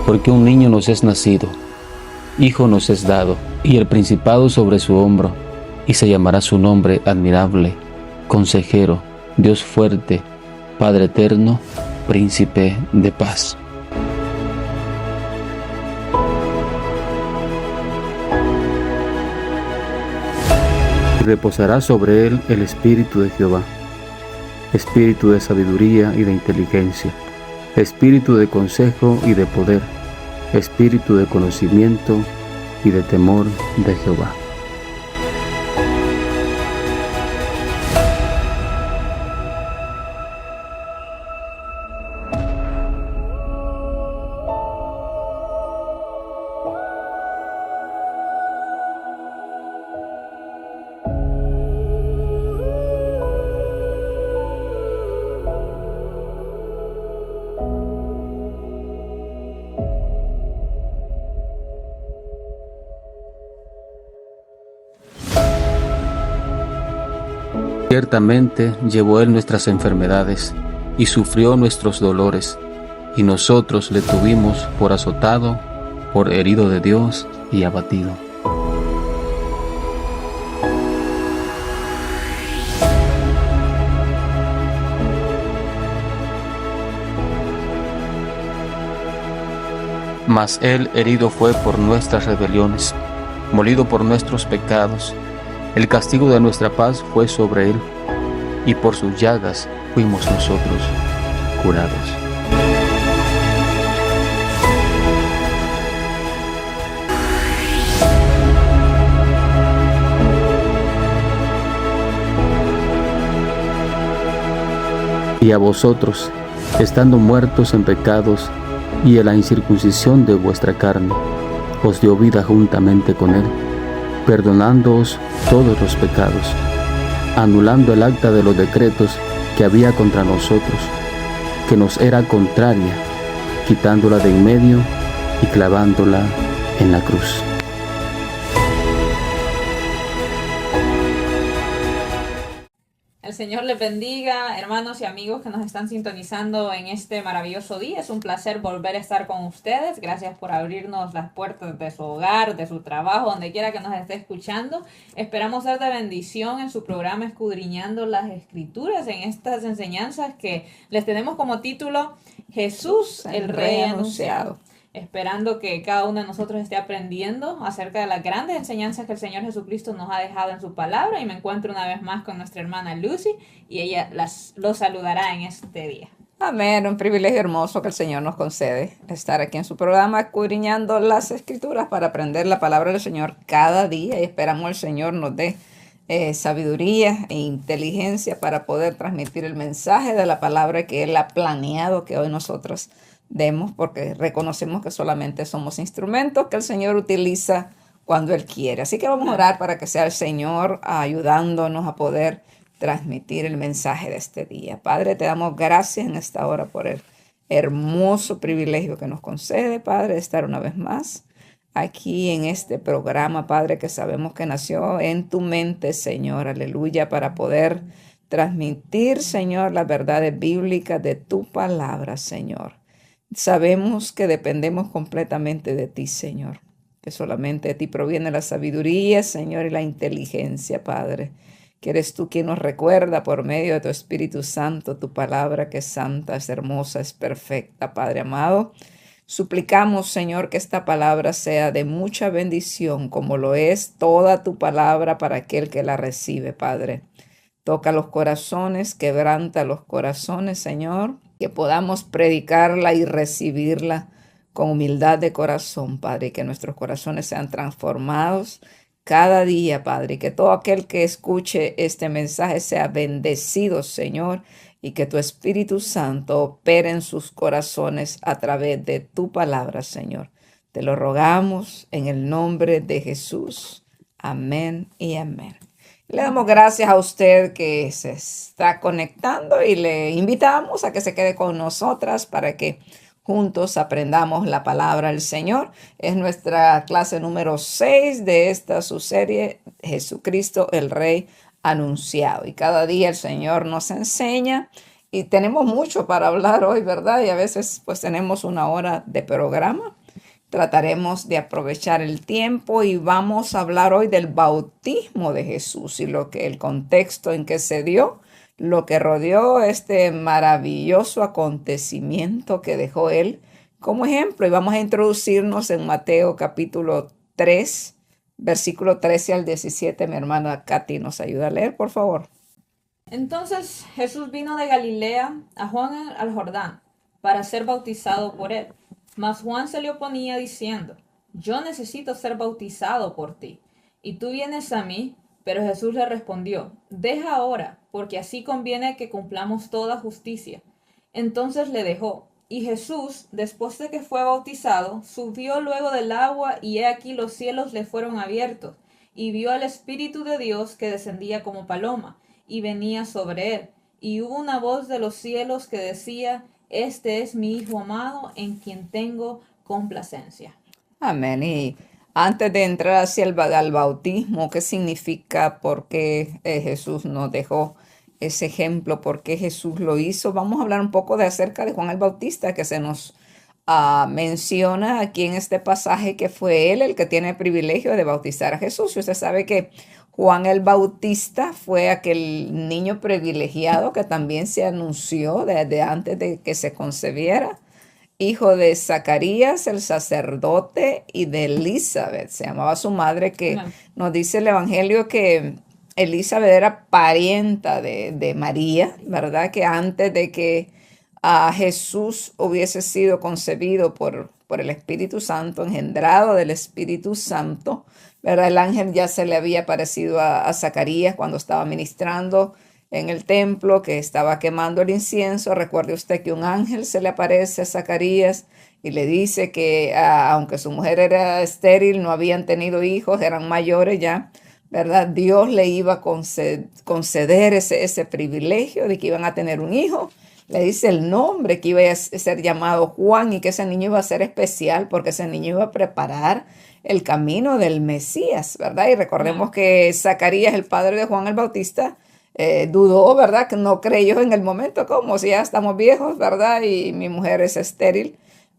Porque un niño nos es nacido, hijo nos es dado, y el principado sobre su hombro, y se llamará su nombre admirable, consejero, Dios fuerte, Padre eterno, príncipe de paz. Y reposará sobre él el espíritu de Jehová, espíritu de sabiduría y de inteligencia, espíritu de consejo y de poder, espíritu de conocimiento y de temor de Jehová. Ciertamente llevó él nuestras enfermedades y sufrió nuestros dolores, y nosotros le tuvimos por azotado, por herido de Dios y abatido. Mas él herido fue por nuestras rebeliones, molido por nuestros pecados. El castigo de nuestra paz fue sobre él, y por sus llagas fuimos nosotros curados. Y a vosotros, estando muertos en pecados y en la incircuncisión de vuestra carne, os dio vida juntamente con él, perdonándoos todos los pecados, anulando el acta de los decretos que había contra nosotros, que nos era contraria, quitándola de en medio y clavándola en la cruz. El Señor les bendiga, hermanos y amigos que nos están sintonizando en este maravilloso día. Es un placer volver a estar con ustedes. Gracias por abrirnos las puertas de su hogar, de su trabajo, donde quiera que nos esté escuchando. Esperamos ser de bendición en su programa Escudriñando las Escrituras, en estas enseñanzas que les tenemos como título Jesús, el Rey Anunciado. Esperando que cada uno de nosotros esté aprendiendo acerca de las grandes enseñanzas que el Señor Jesucristo nos ha dejado en su palabra. Y me encuentro una vez más con nuestra hermana Lucy y ella los saludará en este día. Amén, un privilegio hermoso que el Señor nos concede estar aquí en su programa Escudriñando las Escrituras para aprender la palabra del Señor cada día, y esperamos el Señor nos dé sabiduría e inteligencia para poder transmitir el mensaje de la palabra que Él ha planeado que hoy nosotros demos, porque reconocemos que solamente somos instrumentos que el Señor utiliza cuando Él quiere. Así que vamos a orar para que sea el Señor ayudándonos a poder transmitir el mensaje de este día. Padre, te damos gracias en esta hora por el hermoso privilegio que nos concede, Padre, de estar una vez más aquí en este programa, Padre, que sabemos que nació en tu mente, Señor, aleluya, para poder transmitir, Señor, las verdades bíblicas de tu palabra, Señor. Sabemos que dependemos completamente de ti, Señor, que solamente de ti proviene la sabiduría, Señor, y la inteligencia, Padre, que eres tú quien nos recuerda por medio de tu Espíritu Santo, tu palabra que es santa, es hermosa, es perfecta, Padre amado. Suplicamos, Señor, que esta palabra sea de mucha bendición, como lo es toda tu palabra para aquel que la recibe, Padre. Toca los corazones, quebranta los corazones, Señor, que podamos predicarla y recibirla con humildad de corazón, Padre, y que nuestros corazones sean transformados cada día, Padre, y que todo aquel que escuche este mensaje sea bendecido, Señor, y que tu Espíritu Santo opere en sus corazones a través de tu palabra, Señor. Te lo rogamos en el nombre de Jesús. Amén y amén. Le damos gracias a usted que se está conectando y le invitamos a que se quede con nosotras para que juntos aprendamos la palabra del Señor. Es nuestra clase número 6 de esta su serie, Jesucristo el Rey Anunciado. Y cada día el Señor nos enseña Y tenemos mucho para hablar hoy, ¿verdad? Y a veces pues tenemos una hora de programa. Trataremos de aprovechar el tiempo y vamos a hablar hoy del bautismo de Jesús y el contexto en que se dio, lo que rodeó este maravilloso acontecimiento que dejó él como ejemplo. Y vamos a introducirnos en Mateo capítulo 3, versículo 13 al 17. Mi hermana Katy nos ayuda a leer, por favor. Entonces Jesús vino de Galilea a Juan al Jordán para ser bautizado por él. Mas Juan se le oponía diciendo: Yo necesito ser bautizado por ti, y tú vienes a mí. Pero Jesús le respondió: Deja ahora, porque así conviene que cumplamos toda justicia. Entonces le dejó. Y Jesús, después de que fue bautizado, subió luego del agua, y he aquí los cielos le fueron abiertos, y vio al Espíritu de Dios que descendía como paloma, y venía sobre él. Y hubo una voz de los cielos que decía: Este es mi Hijo amado, en quien tengo complacencia. Amén. Y antes de entrar hacia al bautismo, ¿qué significa? ¿Por qué Jesús nos dejó ese ejemplo? ¿Por qué Jesús lo hizo? Vamos a hablar un poco acerca de Juan el Bautista, que se nos menciona aquí en este pasaje, que fue él el que tiene el privilegio de bautizar a Jesús. Y usted sabe que Juan el Bautista fue aquel niño privilegiado que también se anunció desde antes de que se concebiera, hijo de Zacarías, el sacerdote, y de Elizabeth, se llamaba su madre, que nos dice el Evangelio que Elizabeth era parienta de María, ¿verdad? Que antes de que Jesús hubiese sido concebido por el Espíritu Santo, engendrado del Espíritu Santo, ¿verdad? El ángel ya se le había aparecido a Zacarías cuando estaba ministrando en el templo, que estaba quemando el incienso. Recuerde usted que un ángel se le aparece a Zacarías y le dice que aunque su mujer era estéril, no habían tenido hijos, eran mayores ya, ¿verdad? Dios le iba a conceder ese privilegio de que iban a tener un hijo. Le dice el nombre, que iba a ser llamado Juan, y que ese niño iba a ser especial porque ese niño iba a preparar el camino del Mesías, ¿verdad? Y recordemos que Zacarías, el padre de Juan el Bautista, dudó, ¿verdad? Que no creyó en el momento, como si ya estamos viejos, ¿verdad? Y mi mujer es estéril.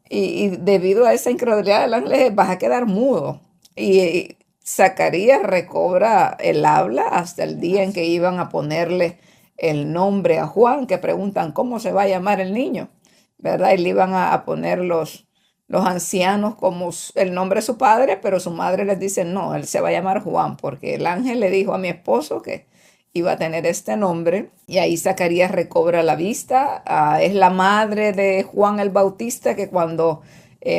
Y debido a esa incredulidad del ángel, vas a quedar mudo. Y Zacarías recobra el habla hasta el día en que iban a ponerle el nombre a Juan, que preguntan cómo se va a llamar el niño, ¿verdad? Y le iban a poner los ancianos como el nombre de su padre, pero su madre les dice: no, él se va a llamar Juan, porque el ángel le dijo a mi esposo que iba a tener este nombre. Y ahí Zacarías recobra la vista. Es la madre de Juan el Bautista, que cuando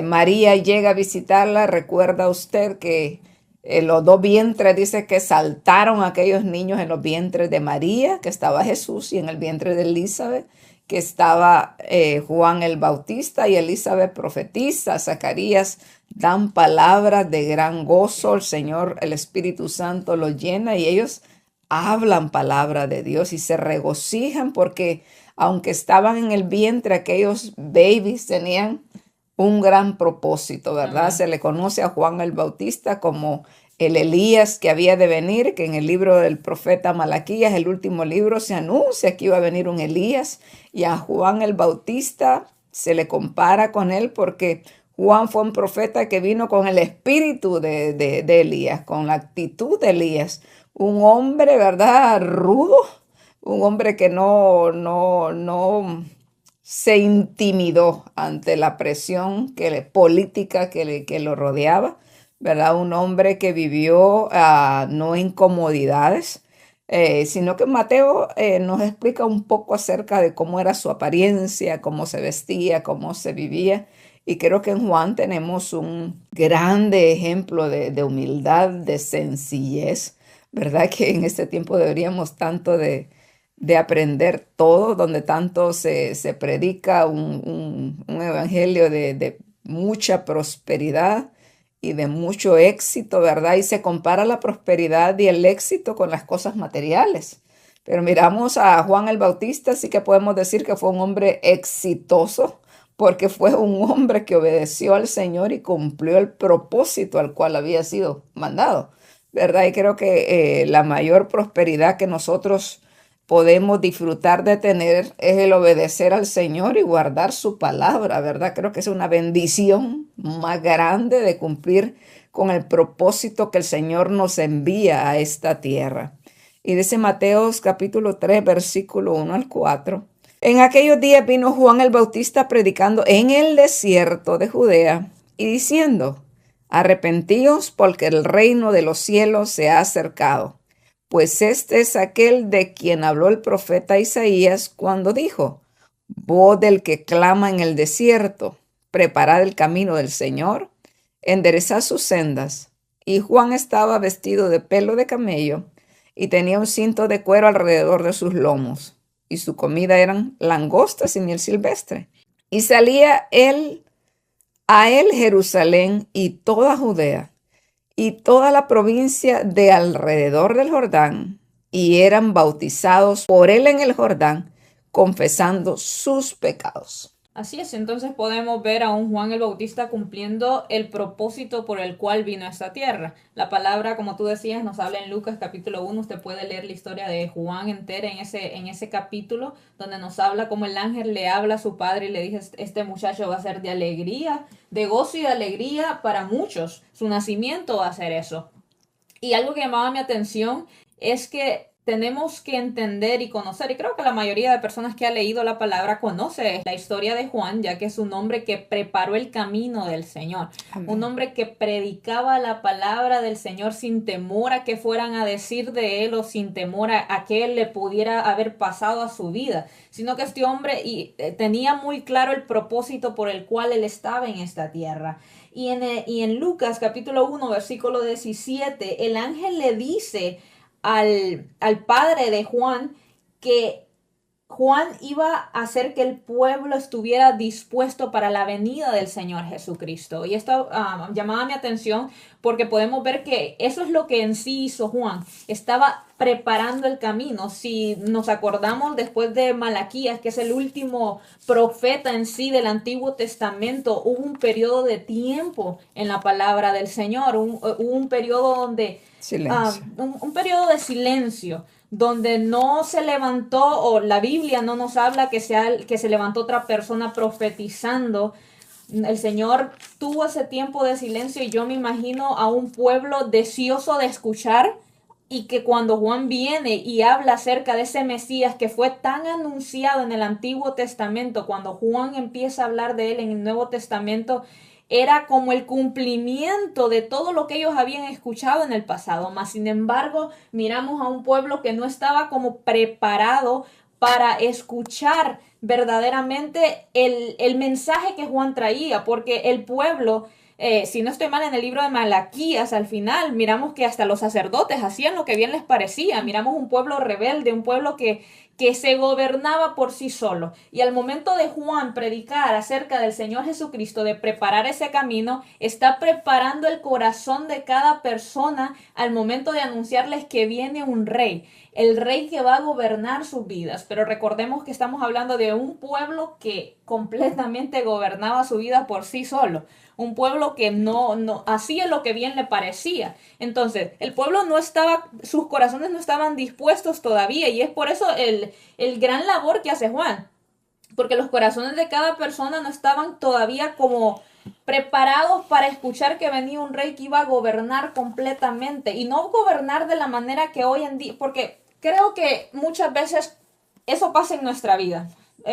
María llega a visitarla, recuerda usted que los dos vientres, dice que saltaron aquellos niños en los vientres de María, que estaba Jesús, y en el vientre de Elizabeth, que estaba Juan el Bautista, y Elizabeth profetiza. Zacarías dan palabras de gran gozo. El Señor, el Espíritu Santo los llena, y ellos hablan palabra de Dios y se regocijan porque aunque estaban en el vientre, aquellos babies tenían un gran propósito, ¿verdad? Se le conoce a Juan el Bautista como el Elías que había de venir, que en el libro del profeta Malaquías, el último libro, se anuncia que iba a venir un Elías, y a Juan el Bautista se le compara con él porque Juan fue un profeta que vino con el espíritu de Elías, con la actitud de Elías, un hombre, ¿verdad?, rudo, un hombre que no se intimidó ante la presión política que lo rodeaba, ¿verdad? Un hombre que vivió no en comodidades, sino que Mateo nos explica un poco acerca de cómo era su apariencia, cómo se vestía, cómo se vivía. Y creo que en Juan tenemos un grande ejemplo de humildad, de sencillez, ¿verdad? Que en este tiempo deberíamos tanto de aprender todo, donde tanto se predica un evangelio de mucha prosperidad y de mucho éxito, ¿verdad? Y se compara la prosperidad y el éxito con las cosas materiales. Pero miramos a Juan el Bautista, sí que podemos decir que fue un hombre exitoso, porque fue un hombre que obedeció al Señor y cumplió el propósito al cual había sido mandado, ¿verdad? Y creo que la mayor prosperidad que nosotros podemos disfrutar de tener es el obedecer al Señor y guardar su palabra, ¿verdad? Creo que es una bendición más grande de cumplir con el propósito que el Señor nos envía a esta tierra. Y dice Mateos capítulo 3, versículo 1 al 4. En aquellos días vino Juan el Bautista predicando en el desierto de Judea y diciendo: arrepentíos porque el reino de los cielos se ha acercado. Pues este es aquel de quien habló el profeta Isaías cuando dijo: voz del que clama en el desierto, preparad el camino del Señor, enderezad sus sendas. Y Juan estaba vestido de pelo de camello y tenía un cinto de cuero alrededor de sus lomos, y su comida eran langostas y miel silvestre. Y salía a él Jerusalén y toda Judea y toda la provincia de alrededor del Jordán, y eran bautizados por él en el Jordán, confesando sus pecados. Así es, entonces podemos ver a un Juan el Bautista cumpliendo el propósito por el cual vino a esta tierra. La palabra, como tú decías, nos habla en Lucas capítulo 1. Usted puede leer la historia de Juan entera en ese capítulo, donde nos habla cómo el ángel le habla a su padre y le dice: este muchacho va a ser de alegría, de gozo y de alegría para muchos. Su nacimiento va a ser eso. Y algo que llamaba mi atención es que tenemos que entender y conocer, y creo que la mayoría de personas que ha leído la palabra conoce la historia de Juan, ya que es un hombre que preparó el camino del Señor. Amén. Un hombre que predicaba la palabra del Señor sin temor a que fueran a decir de él o sin temor a que él le pudiera haber pasado a su vida, sino que este hombre tenía muy claro el propósito por el cual él estaba en esta tierra. Y en Lucas capítulo 1 versículo 17, el ángel le dice al padre de Juan que Juan iba a hacer que el pueblo estuviera dispuesto para la venida del Señor Jesucristo. Y esto llamaba mi atención porque podemos ver que eso es lo que en sí hizo Juan. Estaba preparando el camino. Si nos acordamos, después de Malaquías, que es el último profeta en sí del Antiguo Testamento, hubo un periodo de tiempo en la palabra del Señor. Hubo un periodo donde... un periodo de silencio, donde no se levantó, o la Biblia no nos habla que se levantó otra persona profetizando. El Señor tuvo ese tiempo de silencio, y yo me imagino a un pueblo deseoso de escuchar, y que cuando Juan viene y habla acerca de ese Mesías que fue tan anunciado en el Antiguo Testamento, cuando Juan empieza a hablar de él en el Nuevo Testamento, era como el cumplimiento de todo lo que ellos habían escuchado en el pasado. Mas, sin embargo, miramos a un pueblo que no estaba como preparado para escuchar verdaderamente el mensaje que Juan traía, porque el pueblo, si no estoy mal, en el libro de Malaquías, al final, miramos que hasta los sacerdotes hacían lo que bien les parecía. Miramos un pueblo rebelde, un pueblo que se gobernaba por sí solo. Y al momento de Juan predicar acerca del Señor Jesucristo, de preparar ese camino, está preparando el corazón de cada persona al momento de anunciarles que viene un rey, el rey que va a gobernar sus vidas. Pero recordemos que estamos hablando de un pueblo que completamente gobernaba su vida por sí solo. Un pueblo que no hacía lo que bien le parecía. Entonces, el pueblo no estaba, sus corazones no estaban dispuestos todavía, y es por eso el gran labor que hace Juan. Porque los corazones de cada persona no estaban todavía como preparados para escuchar que venía un rey que iba a gobernar completamente. Y no gobernar de la manera que hoy en día, porque creo que muchas veces eso pasa en nuestra vida.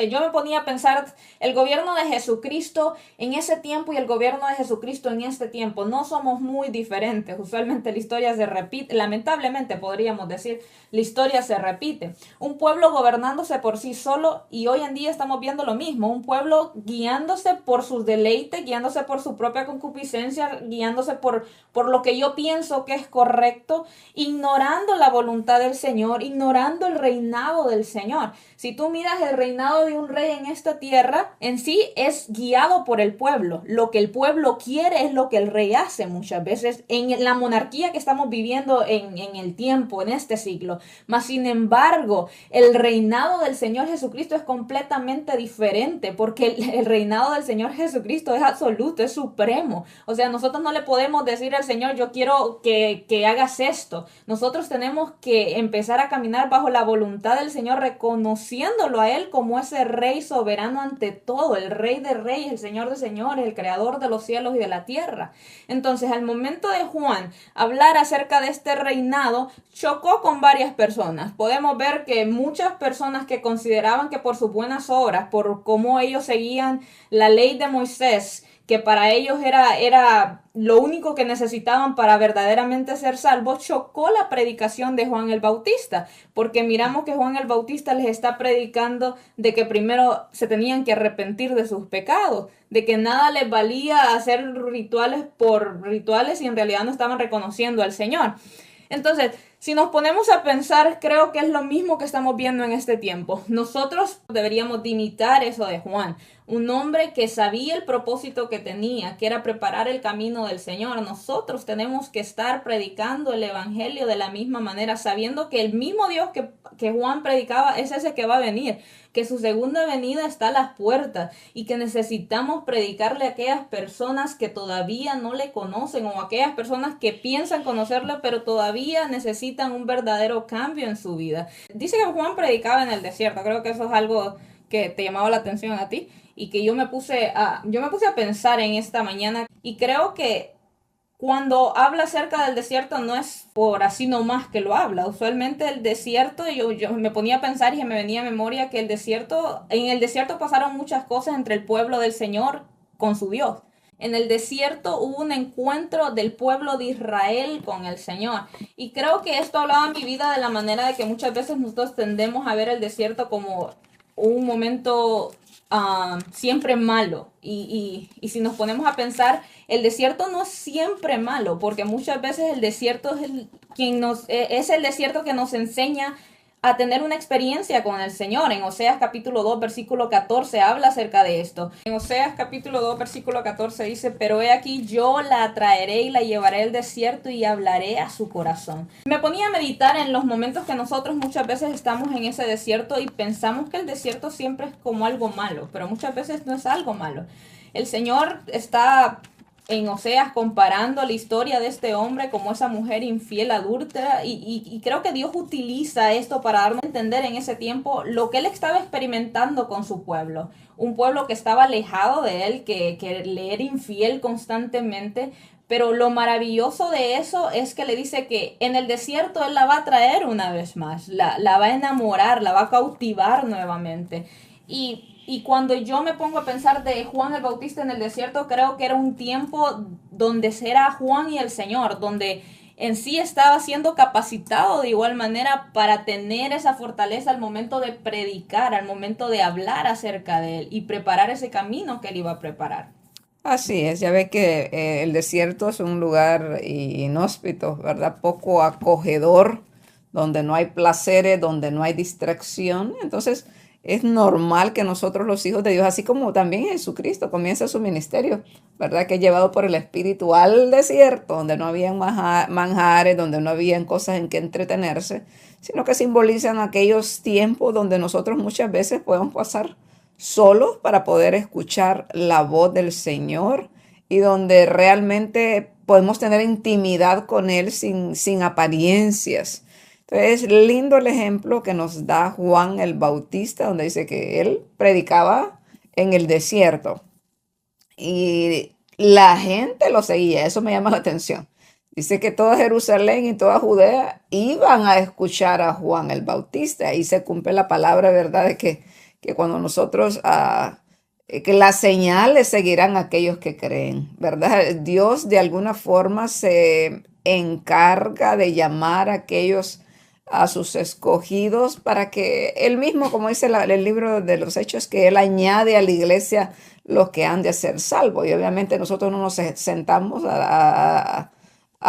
Yo me ponía a pensar, el gobierno de Jesucristo en ese tiempo y el gobierno de Jesucristo en este tiempo no somos muy diferentes. Usualmente la historia se repite, lamentablemente podríamos decir, la historia se repite. Un pueblo gobernándose por sí solo, y hoy en día estamos viendo lo mismo. Un pueblo guiándose por sus deleites, guiándose por su propia concupiscencia, guiándose por lo que yo pienso que es correcto, ignorando la voluntad del Señor, ignorando el reinado del Señor. Si tú miras el reinado reinado de un rey en esta tierra en sí es guiado por el pueblo. Lo que el pueblo quiere es lo que el rey hace muchas veces en la monarquía que estamos viviendo en el tiempo, en este siglo. Mas, sin embargo, el reinado del Señor Jesucristo es completamente diferente, porque el reinado del Señor Jesucristo es absoluto, es supremo. O sea, nosotros no le podemos decir al Señor, yo quiero que hagas esto. Nosotros tenemos que empezar a caminar bajo la voluntad del Señor, reconociéndolo a Él como ese rey soberano ante todo, el rey de reyes, el señor de señores, el creador de los cielos y de la tierra. Entonces, al momento de Juan hablar acerca de este reinado, chocó con varias personas. Podemos ver que muchas personas que consideraban que por sus buenas obras, por cómo ellos seguían la ley de Moisés, que para ellos era lo único que necesitaban para verdaderamente ser salvos, chocó la predicación de Juan el Bautista, porque miramos que Juan el Bautista les está predicando de que primero se tenían que arrepentir de sus pecados, de que nada les valía hacer rituales por rituales y en realidad no estaban reconociendo al Señor. Entonces, si nos ponemos a pensar, creo que es lo mismo que estamos viendo en este tiempo. Nosotros deberíamos de imitar eso de Juan, un hombre que sabía el propósito que tenía, que era preparar el camino del Señor. Nosotros tenemos que estar predicando el evangelio de la misma manera, sabiendo que el mismo Dios que Juan predicaba es ese que va a venir, que su segunda venida está a las puertas y que necesitamos predicarle a aquellas personas que todavía no le conocen o a aquellas personas que piensan conocerle pero todavía necesitan un verdadero cambio en su vida. Dice que Juan predicaba en el desierto. Creo que eso es algo que te llamaba la atención a ti y que yo me puse a pensar en esta mañana, y creo que cuando habla acerca del desierto no es por así nomás que lo habla. Usualmente el desierto, yo me ponía a pensar y me venía a memoria que en el desierto pasaron muchas cosas entre el pueblo del Señor con su Dios. En el desierto hubo un encuentro del pueblo de Israel con el Señor. Y creo que esto hablaba en mi vida de la manera de que muchas veces nosotros tendemos a ver el desierto como un momento siempre malo. Y si nos ponemos a pensar, el desierto no es siempre malo, porque muchas veces el desierto es el desierto que nos enseña a tener una experiencia con el Señor. En Oseas capítulo 2, versículo 14 habla acerca de esto. En Oseas capítulo 2, versículo 14 dice, pero he aquí yo la atraeré y la llevaré al desierto y hablaré a su corazón. Me ponía a meditar en los momentos que nosotros muchas veces estamos en ese desierto y pensamos que el desierto siempre es como algo malo, pero muchas veces no es algo malo. El Señor está en Oseas comparando la historia de este hombre como esa mujer infiel, adúltera, y creo que Dios utiliza esto para darnos a entender en ese tiempo lo que él estaba experimentando con su pueblo, un pueblo que estaba alejado de él, que le era infiel constantemente. Pero lo maravilloso de eso es que le dice que en el desierto él la va a traer una vez más, la va a enamorar, la va a cautivar nuevamente. Y cuando yo me pongo a pensar de Juan el Bautista en el desierto, creo que era un tiempo donde era Juan y el Señor, donde en sí estaba siendo capacitado de igual manera para tener esa fortaleza al momento de predicar, al momento de hablar acerca de él y preparar ese camino que él iba a preparar. Así es, ya ve que el desierto es un lugar inhóspito, ¿verdad? Poco acogedor, donde no hay placeres, donde no hay distracción. Entonces, es normal que nosotros los hijos de Dios, así como también Jesucristo, comienza su ministerio, ¿verdad? Que es llevado por el Espíritu al desierto, donde no habían manjares, donde no habían cosas en que entretenerse, sino que simbolizan aquellos tiempos donde nosotros muchas veces podemos pasar solos para poder escuchar la voz del Señor y donde realmente podemos tener intimidad con Él sin apariencias. Entonces, es lindo el ejemplo que nos da Juan el Bautista, donde dice que él predicaba en el desierto y la gente lo seguía. Eso me llama la atención. Dice que toda Jerusalén y toda Judea iban a escuchar a Juan el Bautista. Ahí se cumple la palabra, ¿verdad? De que cuando nosotros, que las señales seguirán a aquellos que creen, ¿verdad? Dios de alguna forma se encarga de llamar a sus escogidos para que él mismo, como dice el libro de los Hechos, que él añade a la iglesia los que han de ser salvos. Y obviamente nosotros no nos sentamos a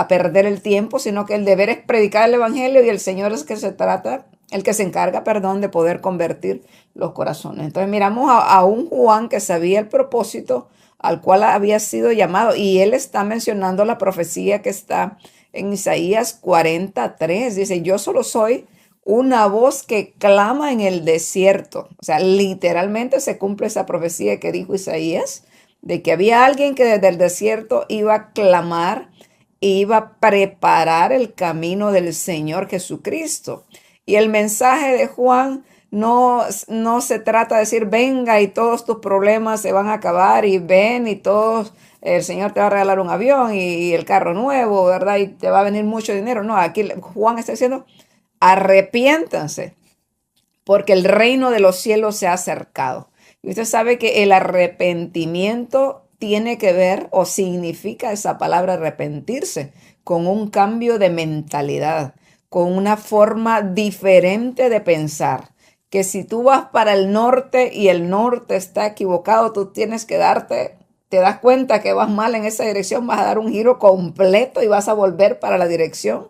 perder el tiempo, sino que el deber es predicar el evangelio y el Señor es que se trata el que se encarga, perdón, de poder convertir los corazones. Entonces miramos a un Juan que sabía el propósito al cual había sido llamado, y él está mencionando la profecía que está en Isaías 43. Dice, yo solo soy una voz que clama en el desierto. O sea, literalmente se cumple esa profecía que dijo Isaías, de que había alguien que desde el desierto iba a clamar, iba a preparar el camino del Señor Jesucristo. Y el mensaje de Juan no se trata de decir, venga y todos tus problemas se van a acabar, y ven y todos, el Señor te va a regalar un avión y el carro nuevo, ¿verdad? Y te va a venir mucho dinero. No, aquí Juan está diciendo, arrepiéntanse, porque el reino de los cielos se ha acercado. Y usted sabe que el arrepentimiento tiene que ver, o significa esa palabra arrepentirse, con un cambio de mentalidad, con una forma diferente de pensar. Que si tú vas para el norte y el norte está equivocado, tú tienes que te das cuenta que vas mal en esa dirección, vas a dar un giro completo y vas a volver para la dirección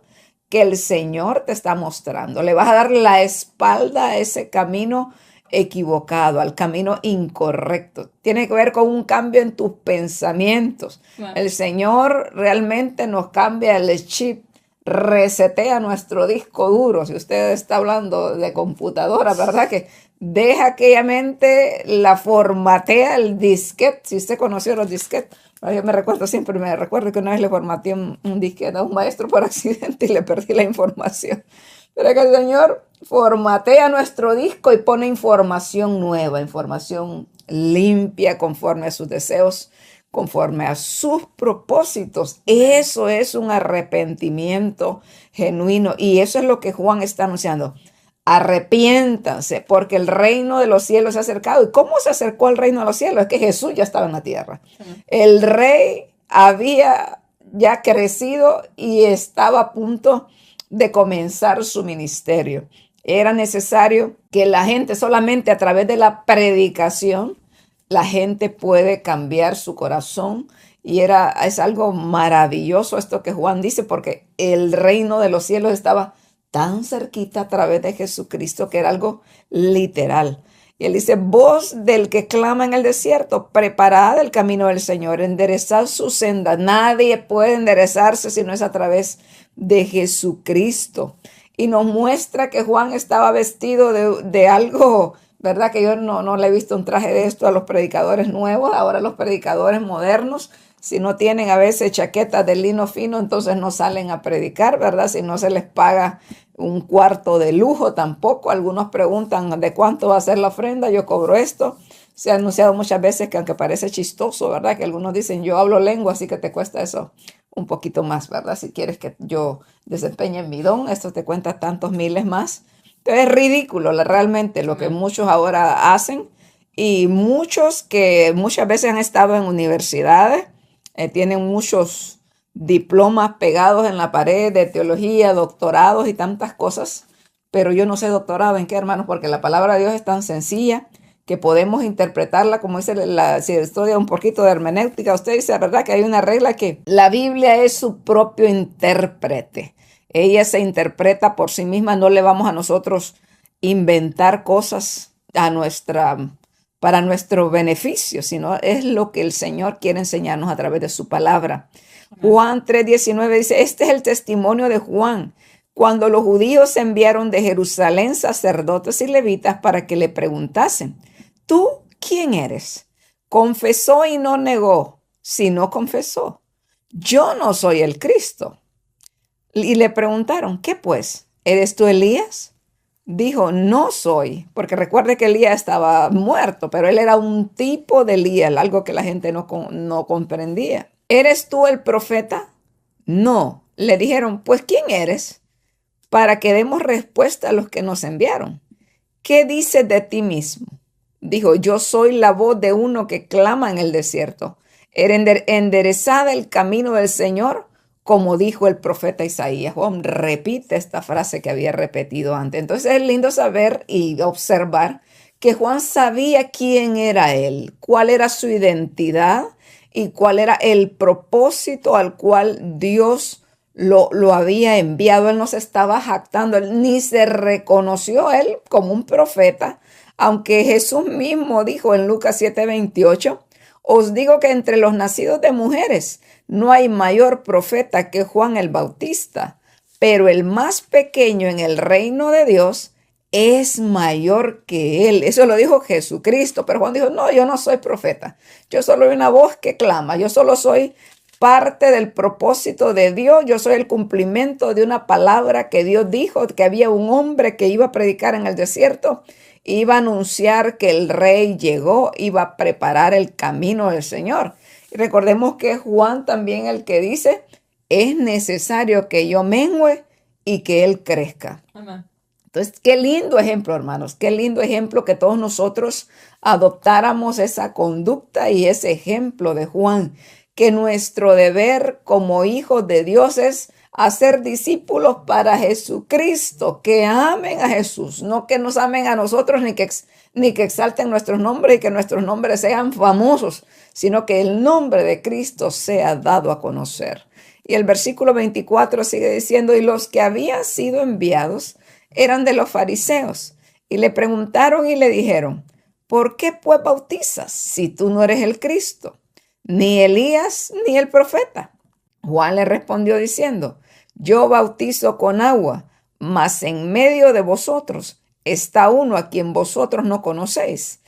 que el Señor te está mostrando. Le vas a dar la espalda a ese camino equivocado, al camino incorrecto. Tiene que ver con un cambio en tus pensamientos. Wow. El Señor realmente nos cambia el chip, resetea nuestro disco duro. Si usted está hablando de computadora, ¿verdad? Que deja aquella mente, la formatea el disquete. Si usted conoció los disquetes, yo me recuerdo que una vez le formateé un disquete a un maestro por accidente y le perdí la información. Pero que el Señor formatea nuestro disco y pone información nueva, información limpia, conforme a sus deseos, conforme a sus propósitos. Eso es un arrepentimiento genuino, y eso es lo que Juan está anunciando. Arrepiéntanse, porque el reino de los cielos se ha acercado. ¿Y cómo se acercó el reino de los cielos? Es que Jesús ya estaba en la tierra. El rey había ya crecido y estaba a punto de comenzar su ministerio. Era necesario que la gente, solamente a través de la predicación, la gente puede cambiar su corazón. Y es algo maravilloso esto que Juan dice, porque el reino de los cielos estaba tan cerquita a través de Jesucristo, que era algo literal. Y él dice, voz del que clama en el desierto, preparad el camino del Señor, enderezad su senda. Nadie puede enderezarse si no es a través de Jesucristo. Y nos muestra que Juan estaba vestido de algo, ¿verdad? Que yo no le he visto un traje de esto a los predicadores nuevos. Ahora los predicadores modernos, si no tienen a veces chaquetas de lino fino, entonces no salen a predicar, ¿verdad? Si no se les paga un cuarto de lujo tampoco. Algunos preguntan de cuánto va a ser la ofrenda. Yo cobro esto. Se ha anunciado muchas veces que, aunque parece chistoso, ¿verdad? Que algunos dicen, yo hablo lengua, así que te cuesta eso un poquito más, ¿verdad? Si quieres que yo desempeñe mi don, esto te cuenta tantos miles más. Entonces es ridículo realmente lo que muchos ahora hacen, y muchos que muchas veces han estado en universidades, tienen muchos diplomas pegados en la pared de teología, doctorados y tantas cosas, pero yo no sé doctorado en qué, hermanos, porque la palabra de Dios es tan sencilla que podemos interpretarla, como dice si estudia un poquito de hermenéutica, usted dice, la verdad que hay una regla, que la Biblia es su propio intérprete. Ella se interpreta por sí misma, no le vamos a nosotros inventar cosas para nuestro beneficio, sino es lo que el Señor quiere enseñarnos a través de su palabra. Juan 3:19 dice, este es el testimonio de Juan, cuando los judíos enviaron de Jerusalén sacerdotes y levitas para que le preguntasen, ¿tú quién eres? Confesó y no negó, sino confesó, yo no soy el Cristo. Y le preguntaron, ¿qué pues? ¿Eres tú Elías? Dijo, no soy, porque recuerde que Elías estaba muerto, pero él era un tipo de Elías, algo que la gente no comprendía. ¿Eres tú el profeta? No. Le dijeron, pues ¿quién eres? Para que demos respuesta a los que nos enviaron. ¿Qué dices de ti mismo? Dijo, yo soy la voz de uno que clama en el desierto. Enderezada el camino del Señor, como dijo el profeta Isaías. Juan repite esta frase que había repetido antes. Entonces es lindo saber y observar que Juan sabía quién era él, cuál era su identidad y cuál era el propósito al cual Dios lo había enviado. Él no se estaba jactando, él ni se reconoció él como un profeta, aunque Jesús mismo dijo en Lucas 7:28, os digo que entre los nacidos de mujeres no hay mayor profeta que Juan el Bautista, pero el más pequeño en el reino de Dios es mayor que él. Eso lo dijo Jesucristo, pero Juan dijo, no, yo no soy profeta, yo solo soy una voz que clama, yo solo soy parte del propósito de Dios, yo soy el cumplimiento de una palabra que Dios dijo, que había un hombre que iba a predicar en el desierto, iba a anunciar que el rey llegó, iba a preparar el camino del Señor. Y recordemos que Juan también el que dice, es necesario que yo mengüe y que él crezca. Amén. Entonces, qué lindo ejemplo, hermanos, qué lindo ejemplo que todos nosotros adoptáramos esa conducta y ese ejemplo de Juan, que nuestro deber como hijos de Dios es hacer discípulos para Jesucristo, que amen a Jesús, no que nos amen a nosotros ni que exalten nuestros nombres y que nuestros nombres sean famosos, sino que el nombre de Cristo sea dado a conocer. Y el versículo 24 sigue diciendo, y los que habían sido enviados eran de los fariseos, y le preguntaron y le dijeron, ¿por qué pues bautizas si tú no eres el Cristo, ni Elías, ni el profeta? Juan le respondió diciendo, yo bautizo con agua, mas en medio de vosotros está uno a quien vosotros no conocéis.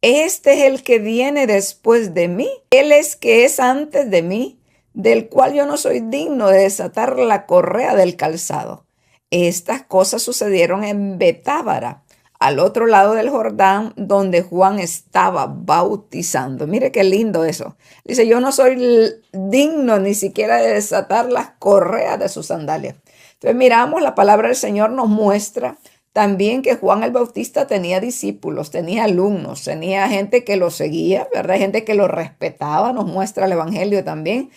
Este es el que viene después de mí. Él es que es antes de mí, del cual yo no soy digno de desatar la correa del calzado. Estas cosas sucedieron en Betábara, al otro lado del Jordán, donde Juan estaba bautizando. Mire qué lindo eso. Dice, yo no soy digno ni siquiera de desatar las correas de sus sandalias. Entonces miramos, la palabra del Señor nos muestra también que Juan el Bautista tenía discípulos, tenía alumnos, tenía gente que lo seguía, ¿verdad? Gente que lo respetaba, nos muestra el Evangelio también,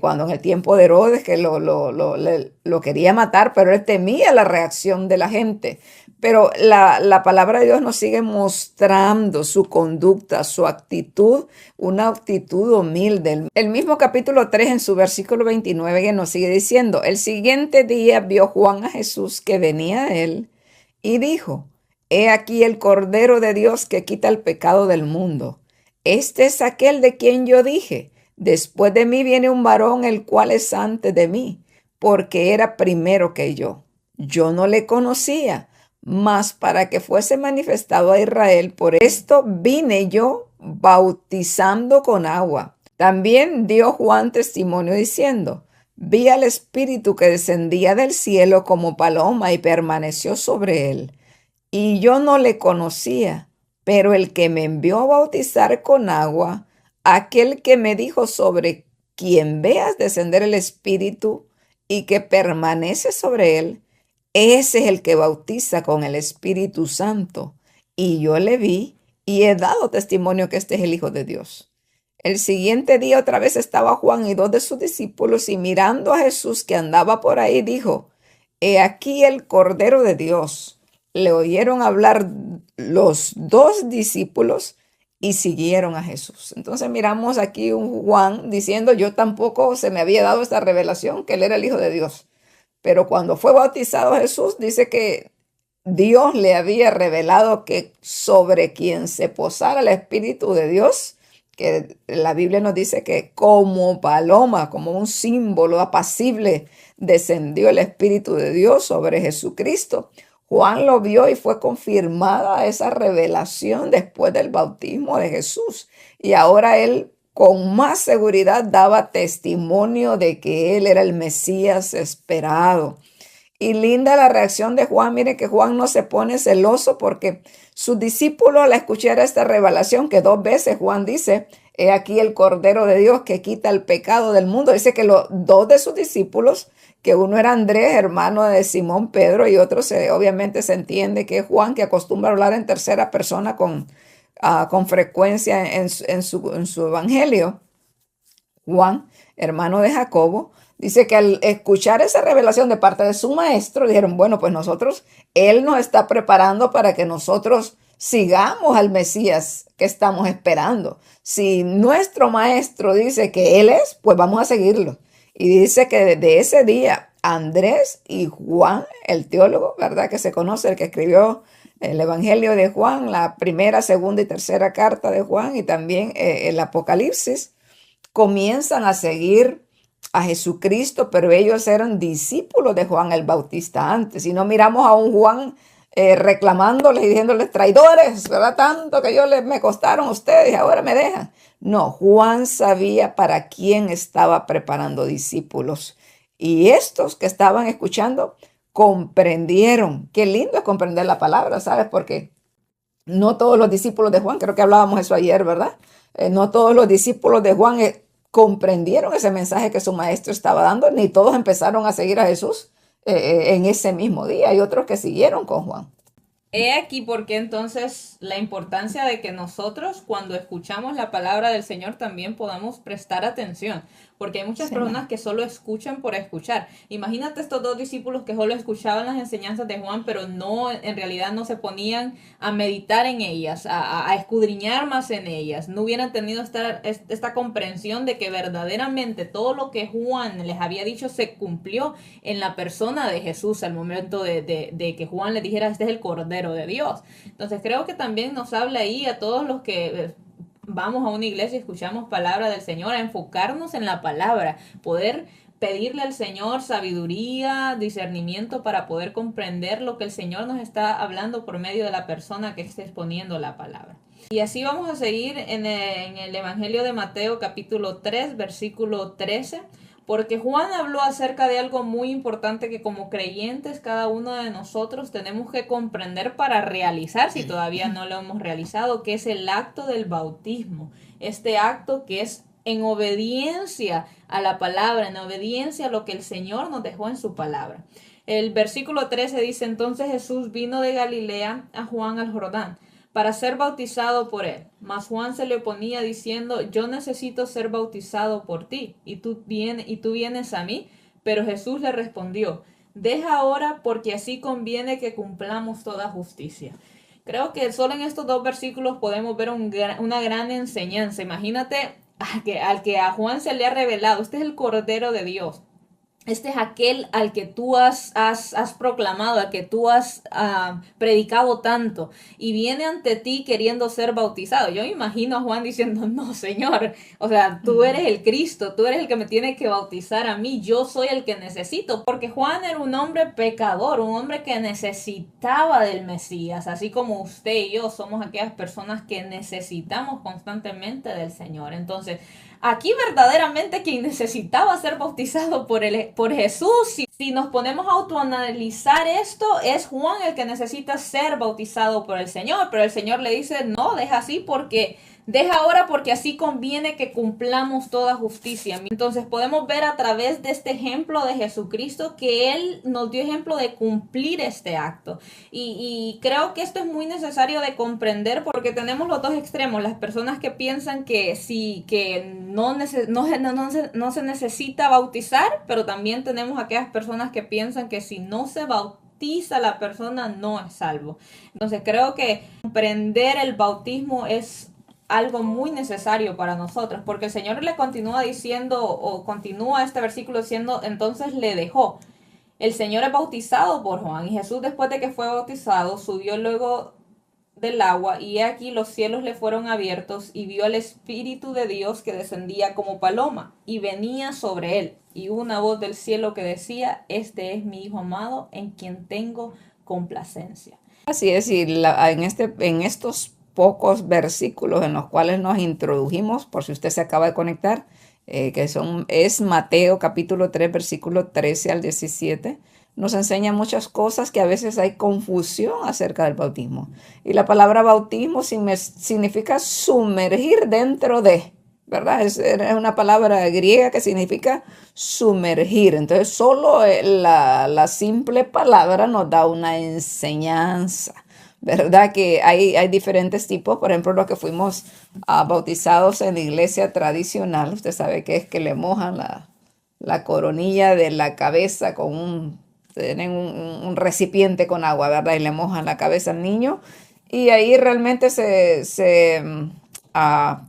cuando en el tiempo de Herodes que lo quería matar, pero él temía la reacción de la gente. Pero la palabra de Dios nos sigue mostrando su conducta, su actitud, una actitud humilde. El mismo capítulo 3 en su versículo 29 que nos sigue diciendo, el siguiente día vio Juan a Jesús que venía a él y dijo, he aquí el Cordero de Dios que quita el pecado del mundo. Este es aquel de quien yo dije, después de mí viene un varón el cual es antes de mí, porque era primero que yo. Yo no le conocía, mas para que fuese manifestado a Israel, por esto vine yo bautizando con agua. También dio Juan testimonio diciendo, vi al Espíritu que descendía del cielo como paloma y permaneció sobre él. Y yo no le conocía, pero el que me envió a bautizar con agua, aquel que me dijo sobre quien veas descender el Espíritu y que permanece sobre él, ese es el que bautiza con el Espíritu Santo. Y yo le vi y he dado testimonio que este es el Hijo de Dios. El siguiente día otra vez estaba Juan y dos de sus discípulos y mirando a Jesús que andaba por ahí dijo, he aquí el Cordero de Dios. Le oyeron hablar los dos discípulos y siguieron a Jesús. Entonces miramos aquí un Juan diciendo, yo tampoco se me había dado esta revelación que él era el Hijo de Dios. Pero cuando fue bautizado Jesús, dice que Dios le había revelado que sobre quien se posara el Espíritu de Dios, que la Biblia nos dice que como paloma, como un símbolo apacible, descendió el Espíritu de Dios sobre Jesucristo. Juan lo vio y fue confirmada esa revelación después del bautismo de Jesús. Y ahora él con más seguridad daba testimonio de que él era el Mesías esperado. Y linda la reacción de Juan. Mire que Juan no se pone celoso porque sus discípulos al escuchar esta revelación, que dos veces Juan dice, he aquí el Cordero de Dios que quita el pecado del mundo. Dice que los dos de sus discípulos, que uno era Andrés, hermano de Simón Pedro, y otro obviamente se entiende que es Juan, que acostumbra a hablar en tercera persona con frecuencia en su evangelio. Juan, hermano de Jacobo, dice que al escuchar esa revelación de parte de su maestro, dijeron, bueno, pues él nos está preparando para que nosotros sigamos al Mesías que estamos esperando. Si nuestro maestro dice que él es, pues vamos a seguirlo. Y dice que desde ese día Andrés y Juan, el teólogo, ¿verdad? Que se conoce, el que escribió el Evangelio de Juan, la primera, segunda y tercera carta de Juan y también el Apocalipsis, comienzan a seguir a Jesucristo, pero ellos eran discípulos de Juan el Bautista antes. Y no miramos a un Juan reclamándoles y diciéndoles traidores, ¿verdad? Tanto que me costaron ustedes y ahora me dejan. No, Juan sabía para quién estaba preparando discípulos. Y estos que estaban escuchando comprendieron. Qué lindo es comprender la palabra, ¿sabes? Porque no todos los discípulos de Juan, creo que hablábamos eso ayer, ¿verdad? No todos los discípulos de Juan comprendieron ese mensaje que su maestro estaba dando, ni todos empezaron a seguir a Jesús en ese mismo día. Hay otros que siguieron con Juan. He aquí porque entonces la importancia de que nosotros cuando escuchamos la palabra del Señor también podamos prestar atención, porque hay muchas personas que solo escuchan por escuchar. Imagínate estos dos discípulos que solo escuchaban las enseñanzas de Juan, pero no, en realidad no se ponían a meditar en ellas, a escudriñar más en ellas, no hubieran tenido esta comprensión de que verdaderamente todo lo que Juan les había dicho se cumplió en la persona de Jesús al momento de que Juan les dijera, este es el Cordero de Dios. Entonces creo que también nos habla ahí a todos los que vamos a una iglesia y escuchamos palabra del Señor, a enfocarnos en la palabra, poder pedirle al Señor sabiduría, discernimiento para poder comprender lo que el Señor nos está hablando por medio de la persona que esté exponiendo la palabra. Y así vamos a seguir en el Evangelio de Mateo capítulo 3, versículo 13. Porque Juan habló acerca de algo muy importante que como creyentes cada uno de nosotros tenemos que comprender para realizar, si todavía no lo hemos realizado, que es el acto del bautismo. Este acto que es en obediencia a la palabra, en obediencia a lo que el Señor nos dejó en su palabra. El versículo 13 dice, entonces Jesús vino de Galilea a Juan al Jordán para ser bautizado por él. Mas Juan se le oponía diciendo, yo necesito ser bautizado por ti, y tú vienes a mí. Pero Jesús le respondió, deja ahora, porque así conviene que cumplamos toda justicia. Creo que solo en estos dos versículos podemos ver una gran enseñanza. Imagínate al que a Juan se le ha revelado, este es el Cordero de Dios. Este es aquel al que tú has proclamado, al que tú has predicado tanto, y viene ante ti queriendo ser bautizado. Yo me imagino a Juan diciendo, no, Señor, o sea, tú eres el Cristo, tú eres el que me tiene que bautizar a mí, yo soy el que necesito, porque Juan era un hombre pecador, un hombre que necesitaba del Mesías, así como usted y yo somos aquellas personas que necesitamos constantemente del Señor. Entonces, aquí verdaderamente quien necesitaba ser bautizado por Jesús, si nos ponemos a autoanalizar esto, es Juan el que necesita ser bautizado por el Señor. Pero el Señor le dice, no, deja ahora porque así conviene que cumplamos toda justicia. Entonces podemos ver a través de este ejemplo de Jesucristo que Él nos dio ejemplo de cumplir este acto. Y creo que esto es muy necesario de comprender porque tenemos los dos extremos. Las personas que piensan que no se necesita bautizar, pero también tenemos aquellas personas que piensan que si no se bautiza la persona no es salvo. Entonces creo que comprender el bautismo es algo muy necesario para nosotros, porque el Señor le continúa diciendo, o continúa este versículo diciendo, entonces le dejó. El Señor es bautizado por Juan, y Jesús después de que fue bautizado, subió luego del agua, y aquí los cielos le fueron abiertos, y vio al Espíritu de Dios que descendía como paloma, y venía sobre él, y una voz del cielo que decía, este es mi Hijo amado, en quien tengo complacencia. Así es, y en estos pocos versículos en los cuales nos introdujimos, por si usted se acaba de conectar, es Mateo capítulo 3, versículo 13 al 17, nos enseña muchas cosas que a veces hay confusión acerca del bautismo. Y la palabra bautismo significa sumergir dentro de, ¿verdad? Es una palabra griega que significa sumergir. Entonces solo la simple palabra nos da una enseñanza. ¿Verdad? Que hay diferentes tipos, por ejemplo, los que fuimos bautizados en la iglesia tradicional, usted sabe que es que le mojan la coronilla de la cabeza tienen un recipiente con agua, ¿verdad? Y le mojan la cabeza al niño, y ahí realmente se